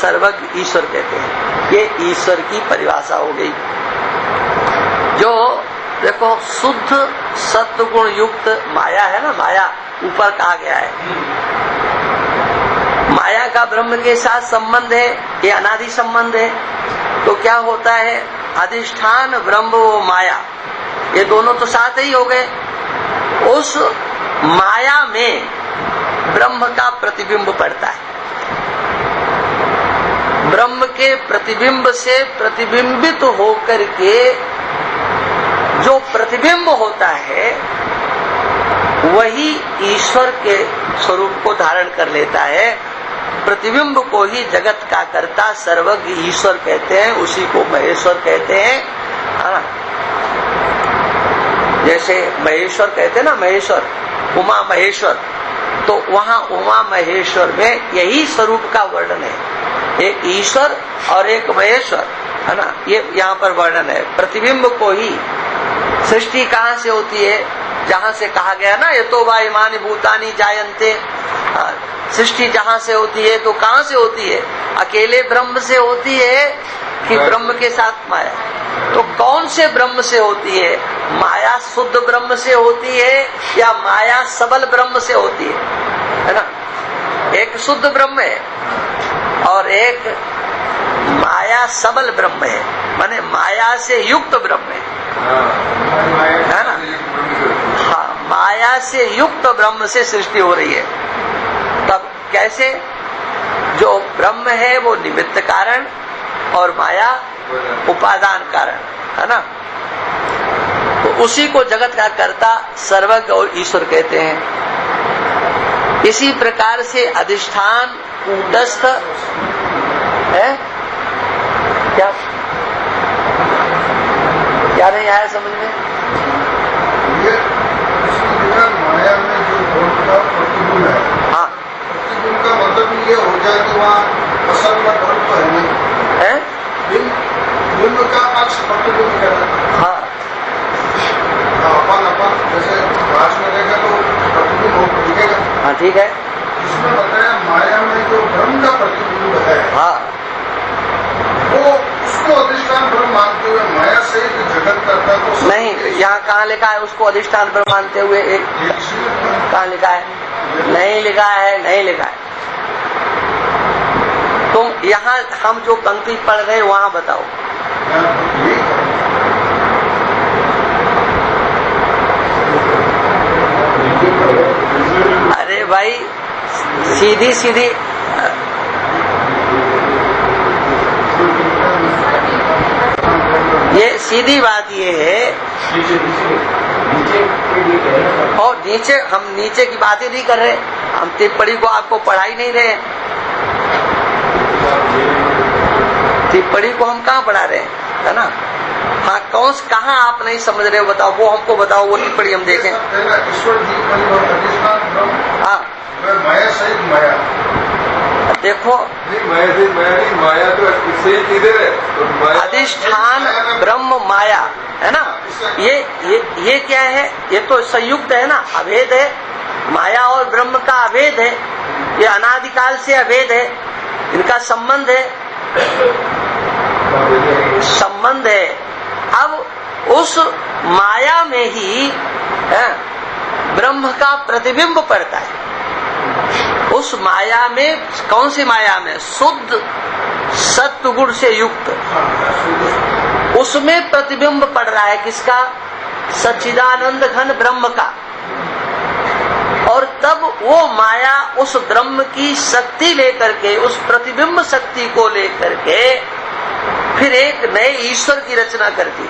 Speaker 1: सर्वज्ञ ईश्वर कहते हैं। ये ईश्वर की परिभाषा हो गई। जो देखो शुद्ध सत्व गुण युक्त माया है ना, माया ऊपर कहा गया है, माया का ब्रह्म के साथ संबंध है, ये अनादि संबंध है। तो क्या होता है, अधिष्ठान ब्रह्म व माया, ये दोनों तो साथ ही हो गए। उस माया में ब्रह्म का प्रतिबिंब पड़ता है। ब्रह्म के प्रतिबिंब से प्रतिबिंबित होकर के जो प्रतिबिंब होता है वही ईश्वर के स्वरूप को धारण कर लेता है। प्रतिबिंब को ही जगत का कर्ता सर्वज्ञ ईश्वर कहते हैं, उसी को महेश्वर कहते हैं। जैसे महेश्वर कहते हैं ना, महेश्वर, उमा महेश्वर, तो वहाँ उमा महेश्वर में यही स्वरूप का वर्णन है। एक ईश्वर और एक महेश्वर है ना, ये यहाँ पर वर्णन है। प्रतिबिंब को ही सृष्टि कहाँ से होती है, जहाँ से कहा गया ना, ये तो वा इमानि भूतानि जायन्ते, सृष्टि जहाँ से होती है तो कहाँ से होती है, अकेले ब्रह्म से होती है कि ब्रह्म के साथ माया। तो कौन से ब्रह्म से होती है, माया शुद्ध ब्रह्म से होती है या माया सबल ब्रह्म से होती है ना। एक शुद्ध ब्रह्म है और एक माया सबल ब्रह्म है, माने माया से युक्त ब्रह्म है ना। हाँ, माया से युक्त ब्रह्म से सृष्टि हो रही है। तब कैसे, जो ब्रह्म है वो निमित्त कारण और माया उपादान कारण है ना। तो उसी को जगत का कर्ता सर्वज्ञ और ईश्वर कहते हैं। इसी प्रकार से अधिष्ठान कूटस्थ है। क्या नहीं आया समझ में?
Speaker 2: माया में जो प्रतिबिंब है,
Speaker 1: हाँ,
Speaker 2: प्रतिबिंब का मतलब ये हो जाए कि वहाँ असल में ब्रह्म तो है नहीं
Speaker 1: है।
Speaker 2: बिंब का अक्ष प्रतिबिंब कहना है।
Speaker 1: हाँ,
Speaker 2: अपन जैसे कांच में देखा तो प्रतिबिंब हो दिखेगा।
Speaker 1: हाँ ठीक है।
Speaker 2: इसमें बताया माया में जो ब्रह्म का प्रतिबिंब है,
Speaker 1: हाँ,
Speaker 2: वो उसको अधिष्ठान ब्रह्म मानते हुए माया से ही जगत करता तो
Speaker 1: नहीं, यहाँ कहाँ लिखा है उसको अधिष्ठान ब्रह्म मानते हुए? एक कहाँ लिखा है? नहीं लिखा है, नहीं लिखा है। तुम यहाँ हम जो पंक्ति पढ़ रहे वहां बताओ। अरे भाई सीधी सीधी ये सीधी बात ये है। और नीचे हम नीचे की बातें नहीं कर रहे, हम टिप्पणी को आपको पढ़ा ही नहीं रहे। टिप्पणी को हम कहाँ पढ़ा रहे हैं, है ना? हाँ, कहाँ आप नहीं समझ रहे हो बताओ, वो हमको बताओ, वो टिप्पणी हम देखें।
Speaker 2: ईश्वर जी
Speaker 1: हाँ
Speaker 2: माया सहित माया,
Speaker 1: देखो
Speaker 2: माया सहित माया नहीं, माया तो इससे ही चीजें है।
Speaker 1: अधिष्ठान ब्रह्म माया है ना, ये क्या है? ये तो संयुक्त है ना, अभेद है। माया और ब्रह्म का अभेद है, ये अनादिकाल से अभेद है, इनका संबंध है, संबंध है। अब उस माया में ही ब्रह्म का प्रतिबिंब पड़ता है। उस माया में, कौन सी माया में? शुद्ध सत्व गुण से युक्त, उसमें प्रतिबिंब पड़ रहा है। किसका? सच्चिदानंद घन ब्रह्म का। और तब वो माया उस ब्रह्म की शक्ति लेकर के, उस प्रतिबिंब शक्ति को लेकर के फिर एक नए ईश्वर की रचना करती,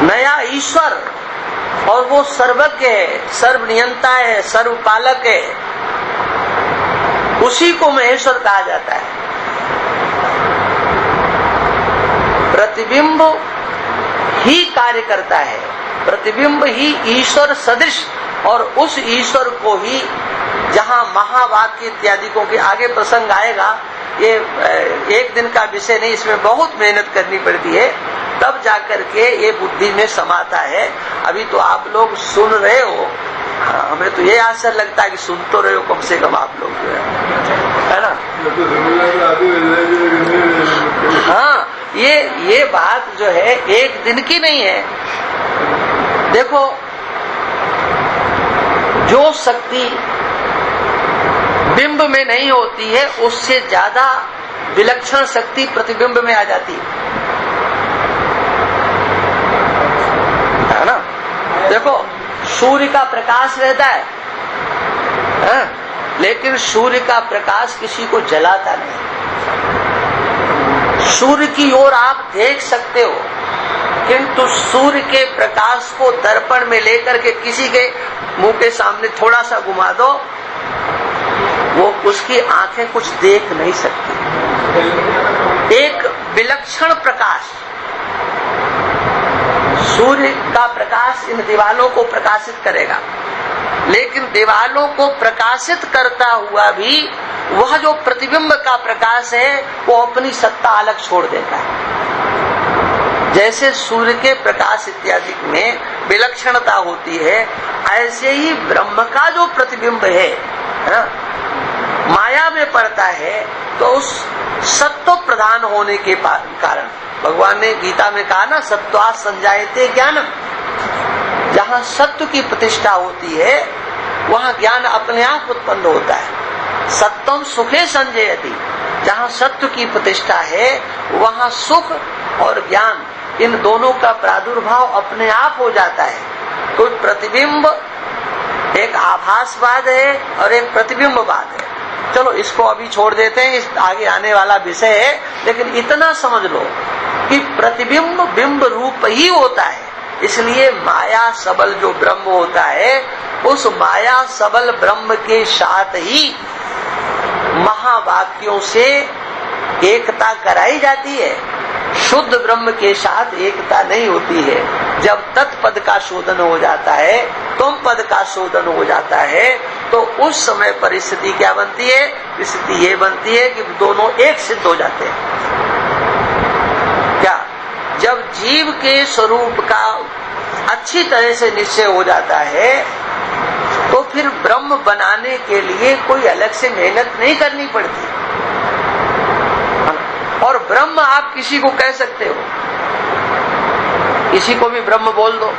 Speaker 1: नया ईश्वर। और वो सर्वज्ञ है, सर्वनियंता है, सर्वपालक है, उसी को महेश्वर कहा जाता है। प्रतिबिंब ही कार्य करता है, प्रतिबिंब ही ईश्वर सदृश। और उस ईश्वर को ही, जहाँ महावाक्य इत्यादि को के आगे प्रसंग आएगा, ये एक दिन का विषय नहीं, इसमें बहुत मेहनत करनी पड़ती है, तब जाकर के ये बुद्धि में समाता है। अभी तो आप लोग सुन रहे हो, हाँ, हमें तो ये आश्चर्य लगता है कि सुन तो रहे हो कम से कम आप लोग, जो है ना। हाँ, ये बात जो है एक दिन की नहीं है। देखो, जो शक्ति बिंब में नहीं होती है, उससे ज्यादा विलक्षण शक्ति प्रतिबिंब में आ जाती है ना। देखो, सूर्य का प्रकाश रहता है, लेकिन सूर्य का प्रकाश किसी को जलाता नहीं। सूर्य की ओर आप देख सकते हो, किंतु सूर्य के प्रकाश को दर्पण में लेकर के किसी के मुंह के सामने थोड़ा सा घुमा दो, वो उसकी आंखें कुछ देख नहीं सकती। एक विलक्षण प्रकाश, सूर्य का प्रकाश इन दीवालों को प्रकाशित करेगा, लेकिन दीवालों को प्रकाशित करता हुआ भी वह जो प्रतिबिंब का प्रकाश है वो अपनी सत्ता अलग छोड़ देता है। जैसे सूर्य के प्रकाश इत्यादि में विलक्षणता होती है, ऐसे ही ब्रह्म का जो प्रतिबिंब है माया में पड़ता है, तो उस सत्व प्रधान होने के कारण भगवान ने गीता में कहा ना, सत्वात् संजायते ज्ञानम। जहाँ सत्व की प्रतिष्ठा होती है वहाँ ज्ञान अपने आप उत्पन्न होता है। सत्वम सुखे संजयति, जहाँ सत्व की प्रतिष्ठा है वहाँ सुख और ज्ञान, इन दोनों का प्रादुर्भाव अपने आप हो जाता है। तो प्रतिबिंब एक आभासवाद है और एक प्रतिबिंबवाद है। चलो इसको अभी छोड़ देते हैं, इस आगे आने वाला विषय है, लेकिन इतना समझ लो कि प्रतिबिंब बिंब रूप ही होता है। इसलिए माया सबल जो ब्रह्म होता है, उस माया सबल ब्रह्म के साथ ही महावाक्यों से एकता कराई जाती है। शुद्ध ब्रह्म के साथ एकता नहीं होती है। जब तत्पद का शोधन हो जाता है, तुम पद का शोधन हो जाता है, तो उस समय परिस्थिति क्या बनती है? स्थिति ये बनती है कि दोनों एक सिद्ध हो जाते हैं। क्या? जब जीव के स्वरूप का अच्छी तरह से निश्चय हो जाता है, तो फिर ब्रह्म बनाने के लिए कोई अलग से मेहनत नहीं करनी पड़ती। और ब्रह्म आप किसी को कह सकते हो, किसी को भी ब्रह्म बोल दो,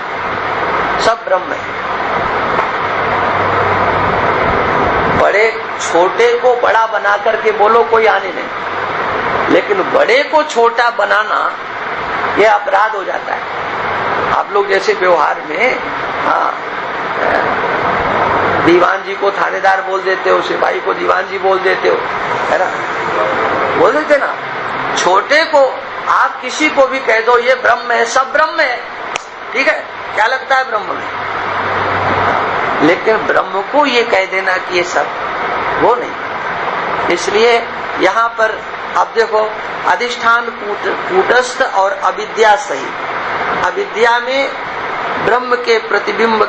Speaker 1: सब ब्रह्म है। छोटे को बड़ा बना करके बोलो कोई हानि नहीं, लेकिन बड़े को छोटा बनाना यह अपराध हो जाता है। आप लोग जैसे व्यवहार में दीवान जी को थानेदार बोल देते हो, सिपाही को दीवान जी बोल देते हो, है ना, बोल देते ना। छोटे को आप किसी को भी कह दो ये ब्रह्म है, सब ब्रह्म है, ठीक है, क्या लगता है ब्रह्म में, लेकिन ब्रह्म को ये कह देना कि ये सब, वो नहीं। इसलिए यहाँ पर अब देखो, अधिष्ठान कूटस्थ और अविद्या सहित, अविद्या में ब्रह्म के प्रतिबिंब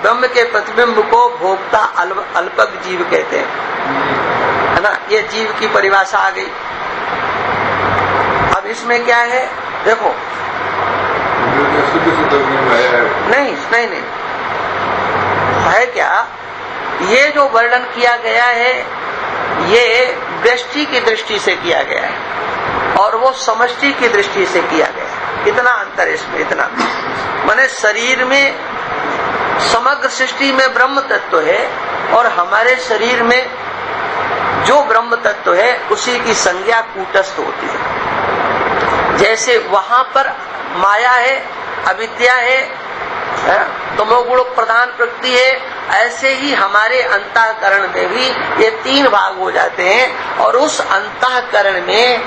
Speaker 1: ब्रह्म के प्रतिबिंब को भोक्ता अल्पक जीव कहते हैं, है ना, ये जीव की परिभाषा आ गई। अब इसमें क्या है, देखो, नहीं है क्या, ये जो वर्णन किया गया है ये व्यष्टि की दृष्टि से किया गया है और वो समष्टि की दृष्टि से किया गया है। इतना अंतर इसमें, इतना माने शरीर में, समग्र सृष्टि में ब्रह्म तत्व है और हमारे शरीर में जो ब्रह्म तत्व है उसी की संज्ञा कूटस्थ होती है। जैसे वहां पर माया है, अविद्या है, तमोगुण प्रधान प्रकृति है, ऐसे ही हमारे अंतःकरण में भी ये तीन भाग हो जाते हैं और उस अंतःकरण में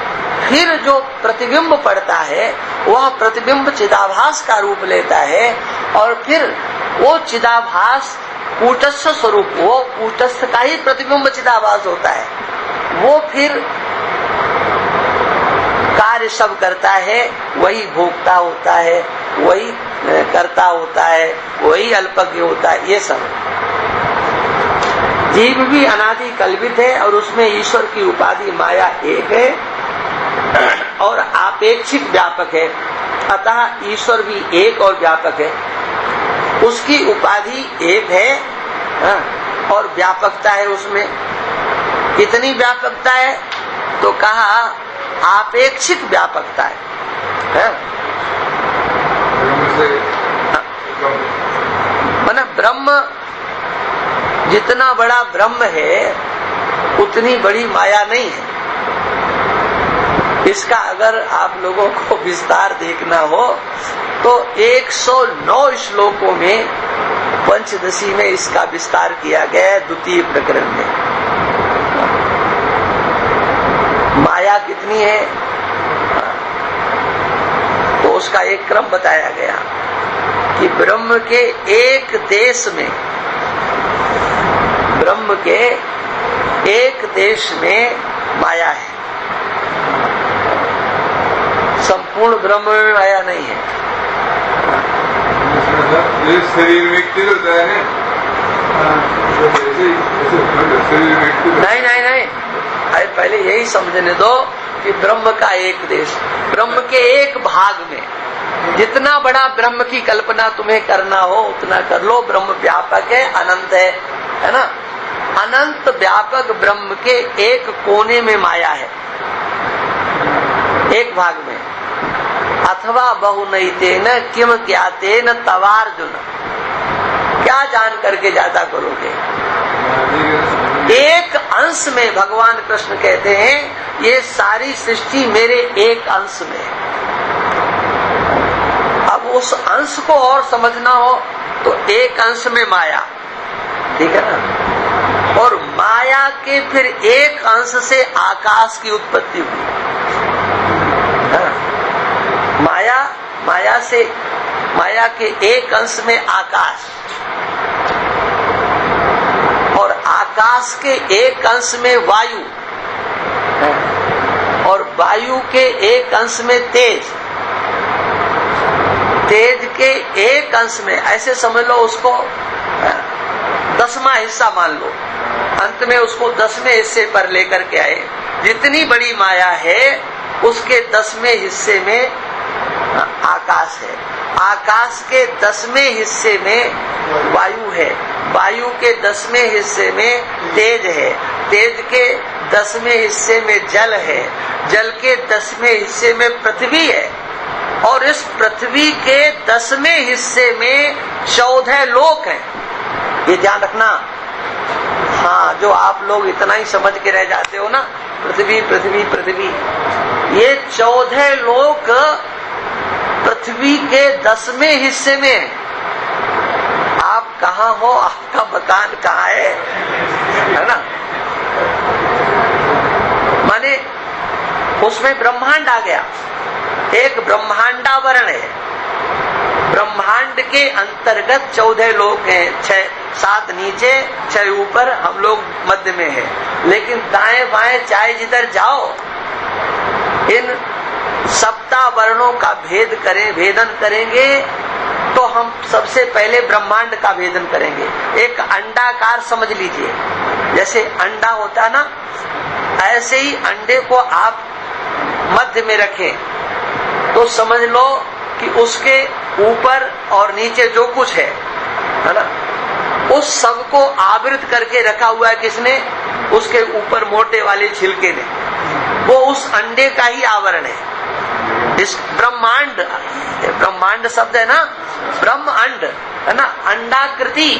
Speaker 1: फिर जो प्रतिबिंब पड़ता है वह प्रतिबिंब चिदाभास का रूप लेता है और फिर वो चिदाभास कूटस्थ स्वरूप, वो कूटस्थ का ही प्रतिबिंब चिदाभास होता है, वो फिर कार्य सब करता है, वही भोक्ता होता है, वही करता होता है, वही अल्पज्ञ होता है। ये सब जीव भी अनादि कल्पित है और उसमें ईश्वर की उपाधि माया एक है और आपेक्षिक व्यापक है, अतः ईश्वर भी एक और व्यापक है, उसकी उपाधि एक है और व्यापकता है उसमें। कितनी व्यापकता है तो कहा आपेक्षिक व्यापकता है, माना ब्रह्म जितना बड़ा ब्रह्म है उतनी बड़ी माया नहीं है। इसका अगर आप लोगों को विस्तार देखना हो तो 109 श्लोकों में पंचदशी में इसका विस्तार किया गया है, द्वितीय प्रकरण में। माया कितनी है तो उसका एक क्रम बताया गया कि ब्रह्म के एक देश में, ब्रह्म के एक देश में माया है, संपूर्ण ब्रह्म में माया नहीं है।
Speaker 2: शरीर में स्थिर होता है
Speaker 1: नहीं, अरे पहले यही समझने दो कि ब्रह्म का एक देश, ब्रह्म के एक भाग में जितना बड़ा ब्रह्म की कल्पना तुम्हें करना हो उतना कर लो। ब्रह्म व्यापक है, अनंत है ना, अनंत व्यापक ब्रह्म के एक कोने में माया है, एक भाग में। अथवा बहुनैतेन किम ज्ञातेन तवार्जुन, क्या जान करके ज्यादा करोगे। एक अंश में भगवान कृष्ण कहते हैं ये सारी सृष्टि मेरे एक अंश में। अब उस अंश को और समझना हो तो एक अंश में माया, ठीक है ना, और माया के फिर एक अंश से आकाश की उत्पत्ति हुई। माया के एक अंश में आकाश और आकाश के एक अंश में वायु और वायु के एक अंश में तेज, तेज के एक अंश में, ऐसे समझ लो उसको 10वां हिस्सा मान लो, अंत में उसको 10वें हिस्से पर लेकर के आए। जितनी बड़ी माया है उसके 10वें हिस्से में आकाश है, आकाश के 10वें हिस्से में वायु है, वायु के 10वें हिस्से में तेज है, तेज के 10वें हिस्से में जल है, जल के 10वें हिस्से में पृथ्वी है और इस पृथ्वी के 10वें हिस्से में 14 लोक हैं। ये ध्यान रखना, हाँ, जो आप लोग इतना ही समझ के रह जाते हो ना, पृथ्वी पृथ्वी पृथ्वी, ये 14 लोक पृथ्वी के 10वें हिस्से में। आप कहाँ हो, आपका मकान कहाँ है ना? माने उसमें ब्रह्मांड आ गया, एक ब्रह्मांडावरण है। ब्रह्मांड के अंतर्गत 14 लोक हैं, 7 नीचे 6 ऊपर, हम लोग मध्य में है। लेकिन दाएं बाएं चाहे जिधर जाओ, इन सप्ताह वर्णों का भेदन करेंगे तो हम सबसे पहले ब्रह्मांड का भेदन करेंगे। एक अंडाकार समझ लीजिए, जैसे अंडा होता ना, ऐसे ही अंडे को आप मध्य में रखें तो समझ लो कि उसके ऊपर और नीचे जो कुछ है ना, उस सब को आवृत करके रखा हुआ है किसने? उसके ऊपर मोटे वाले छिलके ने। वो उस अंडे का ही आवरण है। इस ब्रह्मांड शब्द है ना, ब्रह्म अंड है ना, अंडाकृति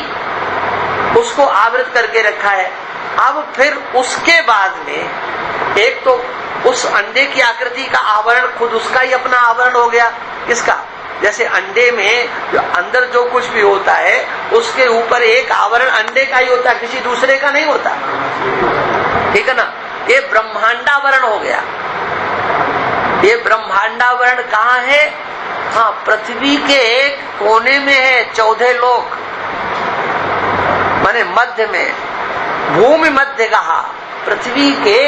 Speaker 1: उसको आवृत करके रखा है। अब फिर उसके बाद में एक तो उस अंडे की आकृति का आवरण खुद उसका ही अपना आवरण हो गया। किसका? जैसे अंडे में जो अंदर जो कुछ भी होता है उसके ऊपर एक आवरण अंडे का ही होता है, किसी दूसरे का नहीं होता। ठीक है ना? ये ब्रह्मांडावरण हो गया। ये ब्रह्मांडावरण कहाँ है? हाँ, पृथ्वी के एक कोने में है 14 लोक, माने मध्य में, भूमि मध्य कहा, पृथ्वी के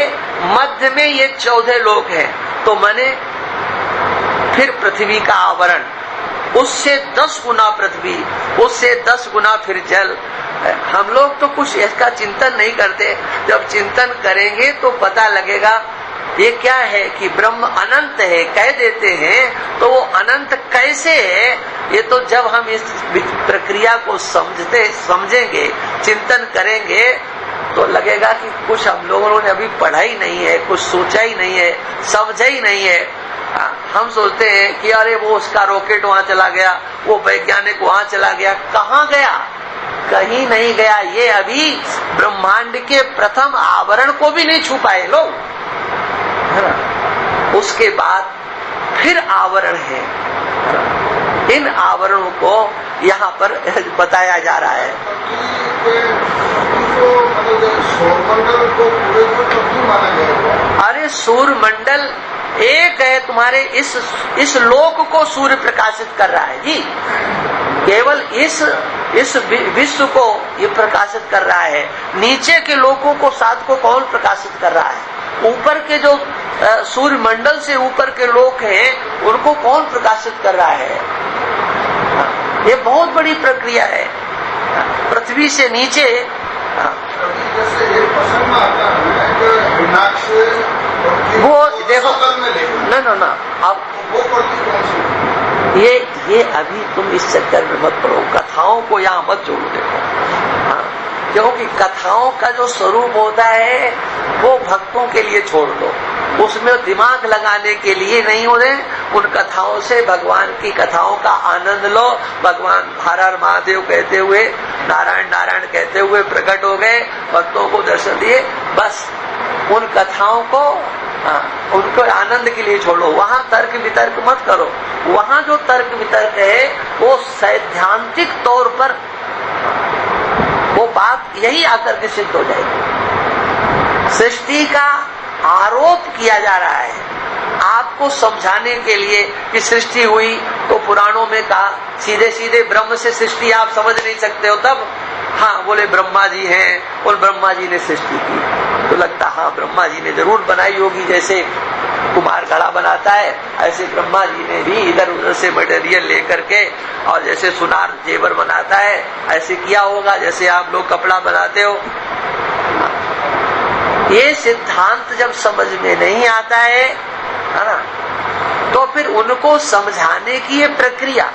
Speaker 1: मध्य में ये 14 लोक है। तो माने फिर पृथ्वी का आवरण, उससे 10 गुना पृथ्वी, उससे 10 गुना फिर जल। हम लोग तो कुछ इसका चिंतन नहीं करते, जब चिंतन करेंगे तो पता लगेगा ये क्या है कि ब्रह्म अनंत है कह देते हैं, तो वो अनंत कैसे है? ये तो जब हम इस प्रक्रिया को समझेंगे, चिंतन करेंगे तो लगेगा कि कुछ हम लोगों ने अभी पढ़ा ही नहीं है, कुछ सोचा ही नहीं है, समझा ही नहीं है। हम सोचते हैं कि अरे वो उसका रॉकेट वहां चला गया, वो वैज्ञानिक वहां चला गया। कहाँ गया? कहीं नहीं गया। ये अभी ब्रह्मांड के प्रथम आवरण को भी नहीं छू पाए लोग, है ना? उसके बाद फिर आवरण है। इन आवरणों को यहाँ पर बताया जा रहा है। अरे सूर्य मंडल एक है, तुम्हारे इस लोक को सूर्य प्रकाशित कर रहा है जी। केवल इस विश्व को ये प्रकाशित कर रहा है। नीचे के लोकों को, साथ को कौन प्रकाशित कर रहा है? ऊपर के जो सूर्य मंडल से ऊपर के लोक हैं, उनको कौन प्रकाशित कर रहा है? ये बहुत बड़ी प्रक्रिया है। पृथ्वी से नीचे
Speaker 2: जैसे एक प्रसंग आता है
Speaker 1: वो देखो ना अब
Speaker 2: वो पढ़ती कौन सी?
Speaker 1: ये अभी तुम इस चक्कर में मत पढ़ो, कथाओं को यहाँ मत जोड़ो। देखो हाँ, क्योंकि कथाओं का जो स्वरूप होता है वो भक्तों के लिए छोड़ दो, उसमें दिमाग लगाने के लिए नहीं होते। उन कथाओं से भगवान की कथाओं का आनंद लो। भगवान हर हर महादेव कहते हुए, नारायण नारायण कहते हुए प्रकट हो गए, भक्तों को दर्शन दिए। बस उन कथाओं को उनको आनंद के लिए छोड़ो, वहाँ तर्क वितर्क मत करो। वहाँ जो तर्क वितर्क है वो सैद्धांतिक तौर पर वो बात यही आकर के सिद्ध हो जाएगी। सृष्टि का आरोप किया जा रहा है आपको समझाने के लिए कि सृष्टि हुई तो पुराणों में कहा, सीधे सीधे ब्रह्म से सृष्टि आप समझ नहीं सकते हो। तब हाँ बोले ब्रह्मा जी हैं और ब्रह्मा जी ने सृष्टि की, तो लगता हाँ ब्रह्मा जी ने जरूर बनाई होगी। जैसे कुम्हार घड़ा बनाता है, ऐसे ब्रह्मा जी ने भी इधर उधर से मटेरियल लेकर के, और जैसे सुनार जेवर बनाता है ऐसे किया होगा, जैसे आप लोग कपड़ा बनाते हो। ये सिद्धांत जब समझ में नहीं आता है ना, तो फिर उनको समझाने की ये प्रक्रिया,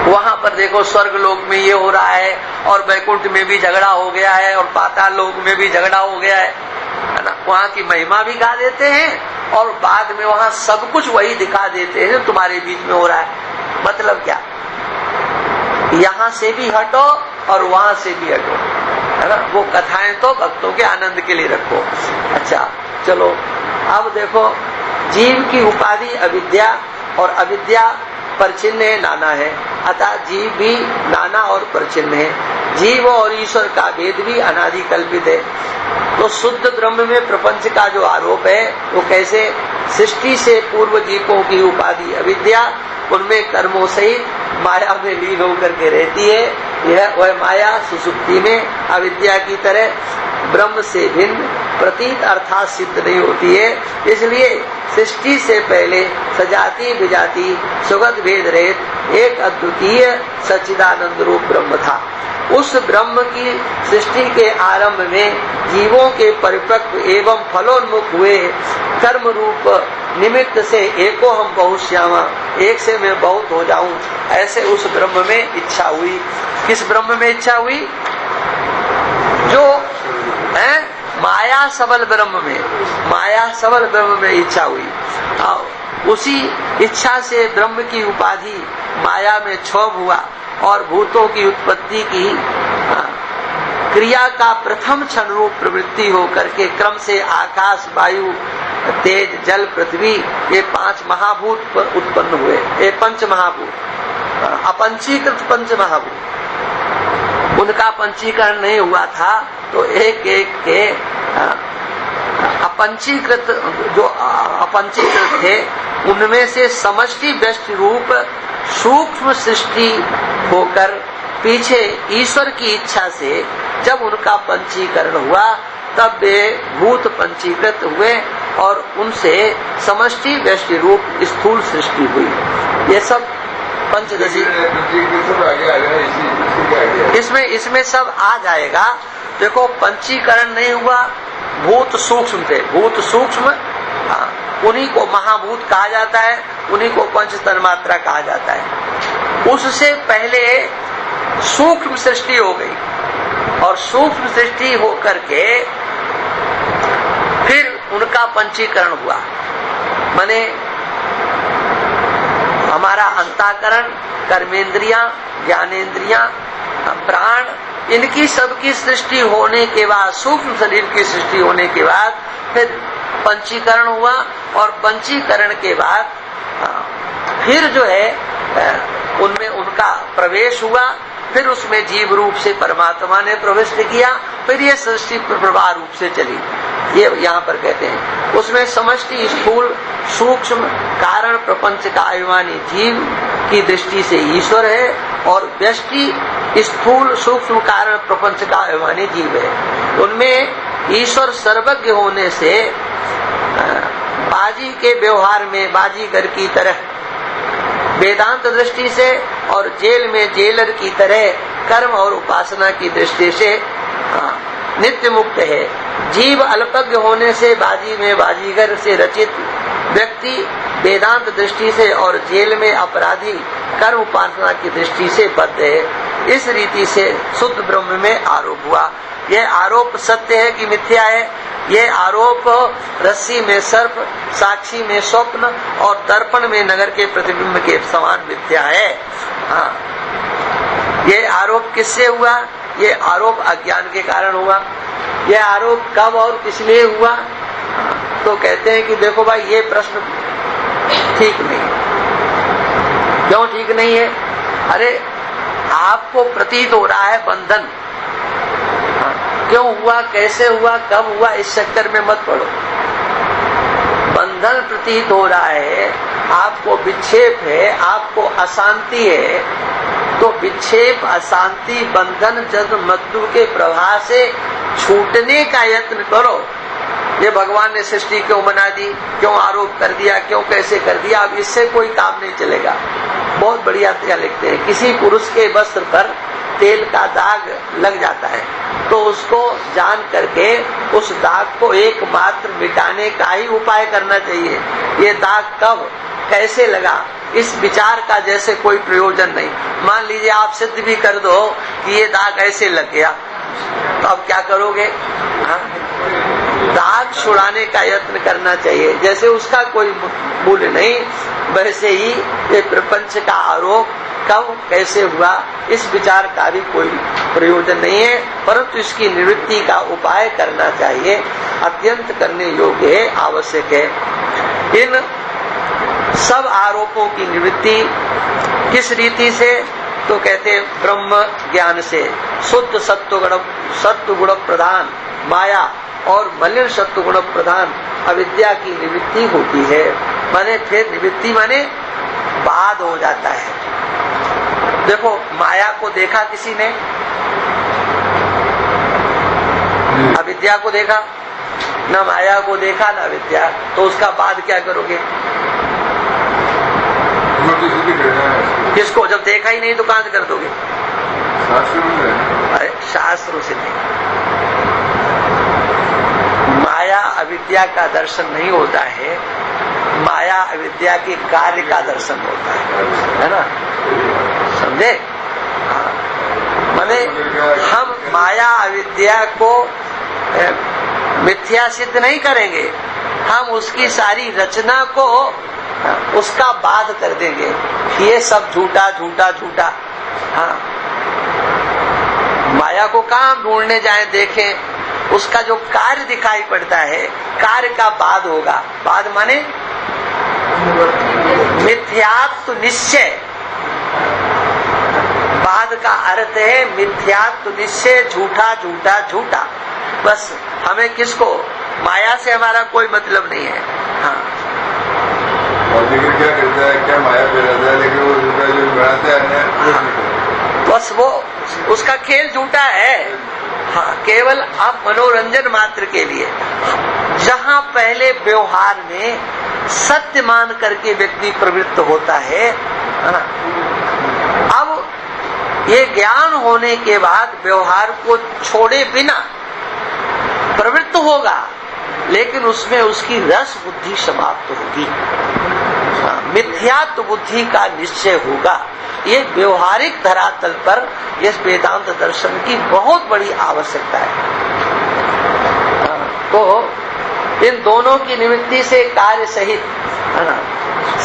Speaker 1: वहां पर देखो स्वर्ग लोक में ये हो रहा है, और वैकुंठ में भी झगड़ा हो गया है, और पाताल लोक में भी झगड़ा हो गया है ना। वहां की महिमा भी गा देते हैं और बाद में वहां सब कुछ वही दिखा देते हैं जो तुम्हारे बीच में हो रहा है। मतलब क्या? यहाँ से भी हटो और वहां से भी हटो, है ना। वो कथाएं तो भक्तों के आनंद के लिए रखो। अच्छा चलो, अब देखो, जीव की उपाधि अविद्या, और अविद्या परचिन्ह है, नाना है, अतः जीव भी नाना और परचिन्ह है। जीव और ईश्वर का भेद भी अनादि कल्पित है। तो शुद्ध ब्रह्म में प्रपंच का जो आरोप है वो कैसे? सृष्टि से पूर्व जीवों की उपाधि अविद्या, उनमें कर्मों सहित माया में लीन होकर के रहती है। यह वह माया सुसुप्ति में अविद्या की तरह ब्रह्म से भिन्न प्रतीत अर्थात सिद्ध नहीं होती है। इसलिए सृष्टि से पहले सजाति विजाति सुगत भेद रहित एक अद्वितीय सच्चिदानंद रूप ब्रह्म था। उस ब्रह्म की सृष्टि के आरंभ में जीवों के परिपक्व एवं फलोन्मुख हुए कर्म रूप निमित्त से एको हम बहुश्यामा, एक से मैं बहुत हो जाऊं, ऐसे उस ब्रह्म में इच्छा हुई। किस ब्रह्म में इच्छा हुई? जो है माया सबल ब्रह्म में, माया सबल ब्रह्म में इच्छा हुई। उसी इच्छा से ब्रह्म की उपाधि माया में क्षोभ हुआ और भूतों की उत्पत्ति की क्रिया का प्रथम क्षण रूप प्रवृत्ति होकर के क्रम से आकाश, वायु, तेज, जल, पृथ्वी, ये 5 महाभूत उत्पन्न हुए। ये पंच महाभूत, अपंचीकृत पंच महाभूत, उनका पंचीकरण नहीं हुआ था, तो एक एक के अपंचीकृत, जो अपंचीकृत थे, उनमें से समष्टि व्यष्टि रूप सूक्ष्म सृष्टि होकर पीछे ईश्वर की इच्छा से जब उनका पंचीकरण हुआ, तब वे भूत पंचीकृत हुए और उनसे समष्टि व्यष्टि रूप स्थूल सृष्टि हुई। ये सब पंचदशी इसमें सब आ जाएगा। देखो, पंचीकरण नहीं हुआ, भूत सूक्ष्म थे, भूत सूक्ष्म, उन्हीं को महाभूत कहा जाता है, उन्हीं को पंच तन्मात्रा कहा जाता है। उससे पहले सूक्ष्म सृष्टि हो गई और सूक्ष्म सृष्टि होकर के फिर उनका पंचीकरण हुआ। माने हमारा अंतःकरण, कर्मेंद्रियां, ज्ञानेंद्रियां, प्राण, इनकी सबकी सृष्टि होने के बाद, सूक्ष्म शरीर की सृष्टि होने के बाद फिर पंचीकरण हुआ और पंचीकरण के बाद फिर जो है उनमें उनका प्रवेश हुआ। फिर उसमें जीव रूप से परमात्मा ने प्रविष्ट किया। फिर ये सृष्टि प्रवाह रूप से चली। ये यहाँ पर कहते हैं उसमें समष्टि, स्थूल, सूक्ष्म कारण प्रपंच का अभिमानी जीव की दृष्टि से ईश्वर है और व्यष्टि स्थूल सूक्ष्म कारण प्रपंच का अभिमानी जीव है। उनमें ईश्वर सर्वज्ञ होने से बाजी के व्यवहार में बाजीगर की तरह वेदांत दृष्टि से और जेल में जेलर की तरह कर्म और उपासना की दृष्टि से नित्य मुक्त है। जीव अल्पज्ञ होने से बाजी में बाजीगर से रचित व्यक्ति वेदांत दृष्टि से और जेल में अपराधी कर्म उपासना की दृष्टि से बद्ध है। इस रीति से शुद्ध ब्रह्म में आरोप हुआ। यह आरोप सत्य है कि मिथ्या है? यह आरोप रस्सी में सर्प, साक्षी में स्वप्न और दर्पण में नगर के प्रतिबिंब के समान मिथ्या है। यह आरोप किससे हुआ? यह आरोप अज्ञान के कारण हुआ। यह आरोप कब और किस लिए हुआ? तो कहते हैं कि देखो भाई, ये प्रश्न ठीक नहीं। क्यों ठीक नहीं है? अरे आपको प्रतीत हो रहा है बंधन, क्यों हुआ, कैसे हुआ, कब हुआ, इस चक्कर में मत पड़ो। बंधन प्रतीत हो रहा है, आपको विक्षेप है, आपको अशांति है, तो विक्षेप, अशांति, बंधन, जन्म मृत्यु के प्रवाह से छूटने का यत्न करो। ये भगवान ने सृष्टि क्यों बना दी, क्यों आरोप कर दिया, क्यों कैसे कर दिया, अब इससे कोई काम नहीं चलेगा। बहुत बढ़िया लिखते हैं, किसी पुरुष के वस्त्र पर तेल का दाग लग जाता है तो उसको जान करके उस दाग को एकमात्र मिटाने का ही उपाय करना चाहिए। ये दाग कब कैसे लगा, इस विचार का जैसे कोई प्रयोजन नहीं। मान लीजिए आप सिद्ध भी कर दो कि ये दाग ऐसे लग गया, तो अब क्या करोगे? दाग छुड़ाने का यत्न करना चाहिए। जैसे उसका कोई मूल्य नहीं, वैसे ही ये प्रपंच का आरोप कब कैसे हुआ इस विचार का भी कोई प्रयोजन नहीं है, परंतु इसकी निवृत्ति का उपाय करना चाहिए, अत्यंत करने योग्य है, आवश्यक है। इन सब आरोपों की निवृत्ति किस रीति से? तो कहते हैं ब्रह्म ज्ञान से। शुद्ध सत्व गुण प्रधान माया और मलिन सत्व गुण प्रधान अविद्या की निवृत्ति होती है। माने फिर निवृत्ति माने बाद हो जाता है। देखो माया को देखा किसी ने? अविद्या को देखा? न माया को देखा न अविद्या, तो उसका बाद क्या करोगे? किसको? जब देखा ही नहीं तो कहां से कर दोगे? अरे शास्त्रों से नहीं। माया अविद्या का दर्शन नहीं होता है, माया अविद्या के कार्य का दर्शन होता है ना? समझे? माने हम माया अविद्या को मिथ्या सिद्ध नहीं करेंगे, हम उसकी सारी रचना को उसका बाध कर देंगे, ये सब झूठा झूठा झूठा। हाँ, माया को कहाँ ढूंढने जाए देखें, उसका जो कार्य दिखाई पड़ता है कार्य का बाद होगा। बाद माने मिथ्यात्व निश्चय। बाद का अर्थ है मिथ्यात्व निश्चय, झूठा झूठा झूठा। बस हमें किसको? माया से हमारा कोई मतलब नहीं है। हाँ,
Speaker 2: और लेकिन क्या करता है, क्या माया पे रहता है, लेकिन वो झूठा जो बनाते हैं
Speaker 1: बस वो उसका खेल झूठा है। हाँ, केवल अब मनोरंजन मात्र के लिए। जहाँ पहले व्यवहार में सत्य मान करके व्यक्ति प्रवृत्त होता है ना, अब ये ज्ञान होने के बाद व्यवहार को छोड़े बिना प्रवृत्त होगा, लेकिन उसमें उसकी रस बुद्धि समाप्त होगी। मिथ्यात्व बुद्धि का निश्चय होगा। ये व्यवहारिक धरातल पर इस वेदांत दर्शन की बहुत बड़ी आवश्यकता है। तो इन दोनों की निवृत्ति से कार्य सहित है ना,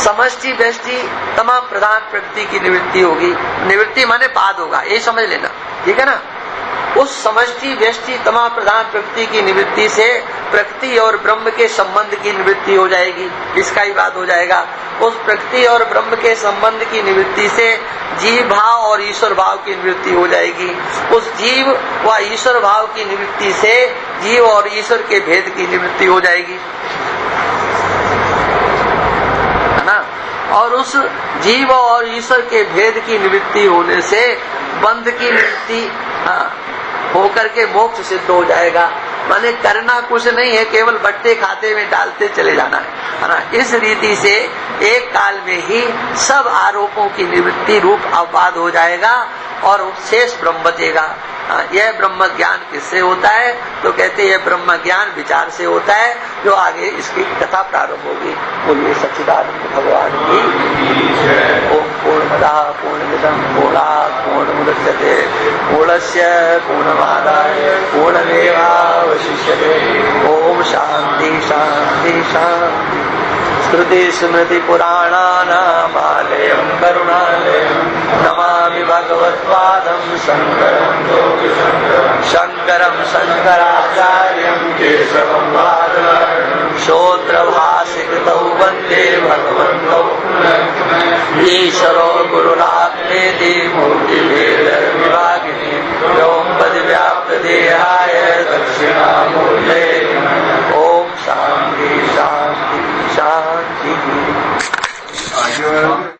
Speaker 1: समष्टि व्यष्टि तमा प्रधान प्रकृति की निवृत्ति होगी। निवृत्ति माने बाद होगा, ये समझ लेना, ठीक है ना? उस समष्टि व्यष्टि तमा प्रधान प्रकृति की निवृत्ति से प्रकृति और ब्रह्म के संबंध की निवृत्ति हो जाएगी, इसका ही बात हो जाएगा। उस प्रकृति और ब्रह्म के संबंध की निवृत्ति से जीव भाव और ईश्वर भाव की निवृत्ति हो जाएगी। उस जीव व ईश्वर भाव की निवृत्ति से जीव और ईश्वर के भेद की निवृत्ति हो जाएगी, है ना? और उस जीव और ईश्वर के भेद की निवृत्ति होने से बंध की निवृत्ति होकर के मोक्ष सिद्ध हो जाएगा। माने करना कुछ नहीं है, केवल बट्टे खाते में डालते चले जाना है ना? इस रीति से एक काल में ही सब आरोपों की निवृत्ति रूप अपवाद हो जाएगा और शेष ब्रह्म बचेगा। यह ब्रह्म ज्ञान किससे होता है? तो कहते हैं यह ब्रह्म ज्ञान विचार से होता है, जो आगे इसकी कथा प्रारंभ होगी। बोलिए सच्चिदानंद भगवान की। ओम पूर्णमदः पूर्णमिदं पूर्णात् पूर्णमुदच्यते पूर्णस्य पूर्णमादाय पूर्णमेवावशिष्यते। ओम शांति शांति शांति। श्रुति स्मृति पुराणानामालयं करुणालयं नमामि भगवत्पादं शंकरं शंकराचार्यं केशवं बादरायणं श्रोत्रभासिकृतौ वन्दे भगवन्तौ ईश्वरो गुरुरात्मेति मूर्तिभेदविभागिने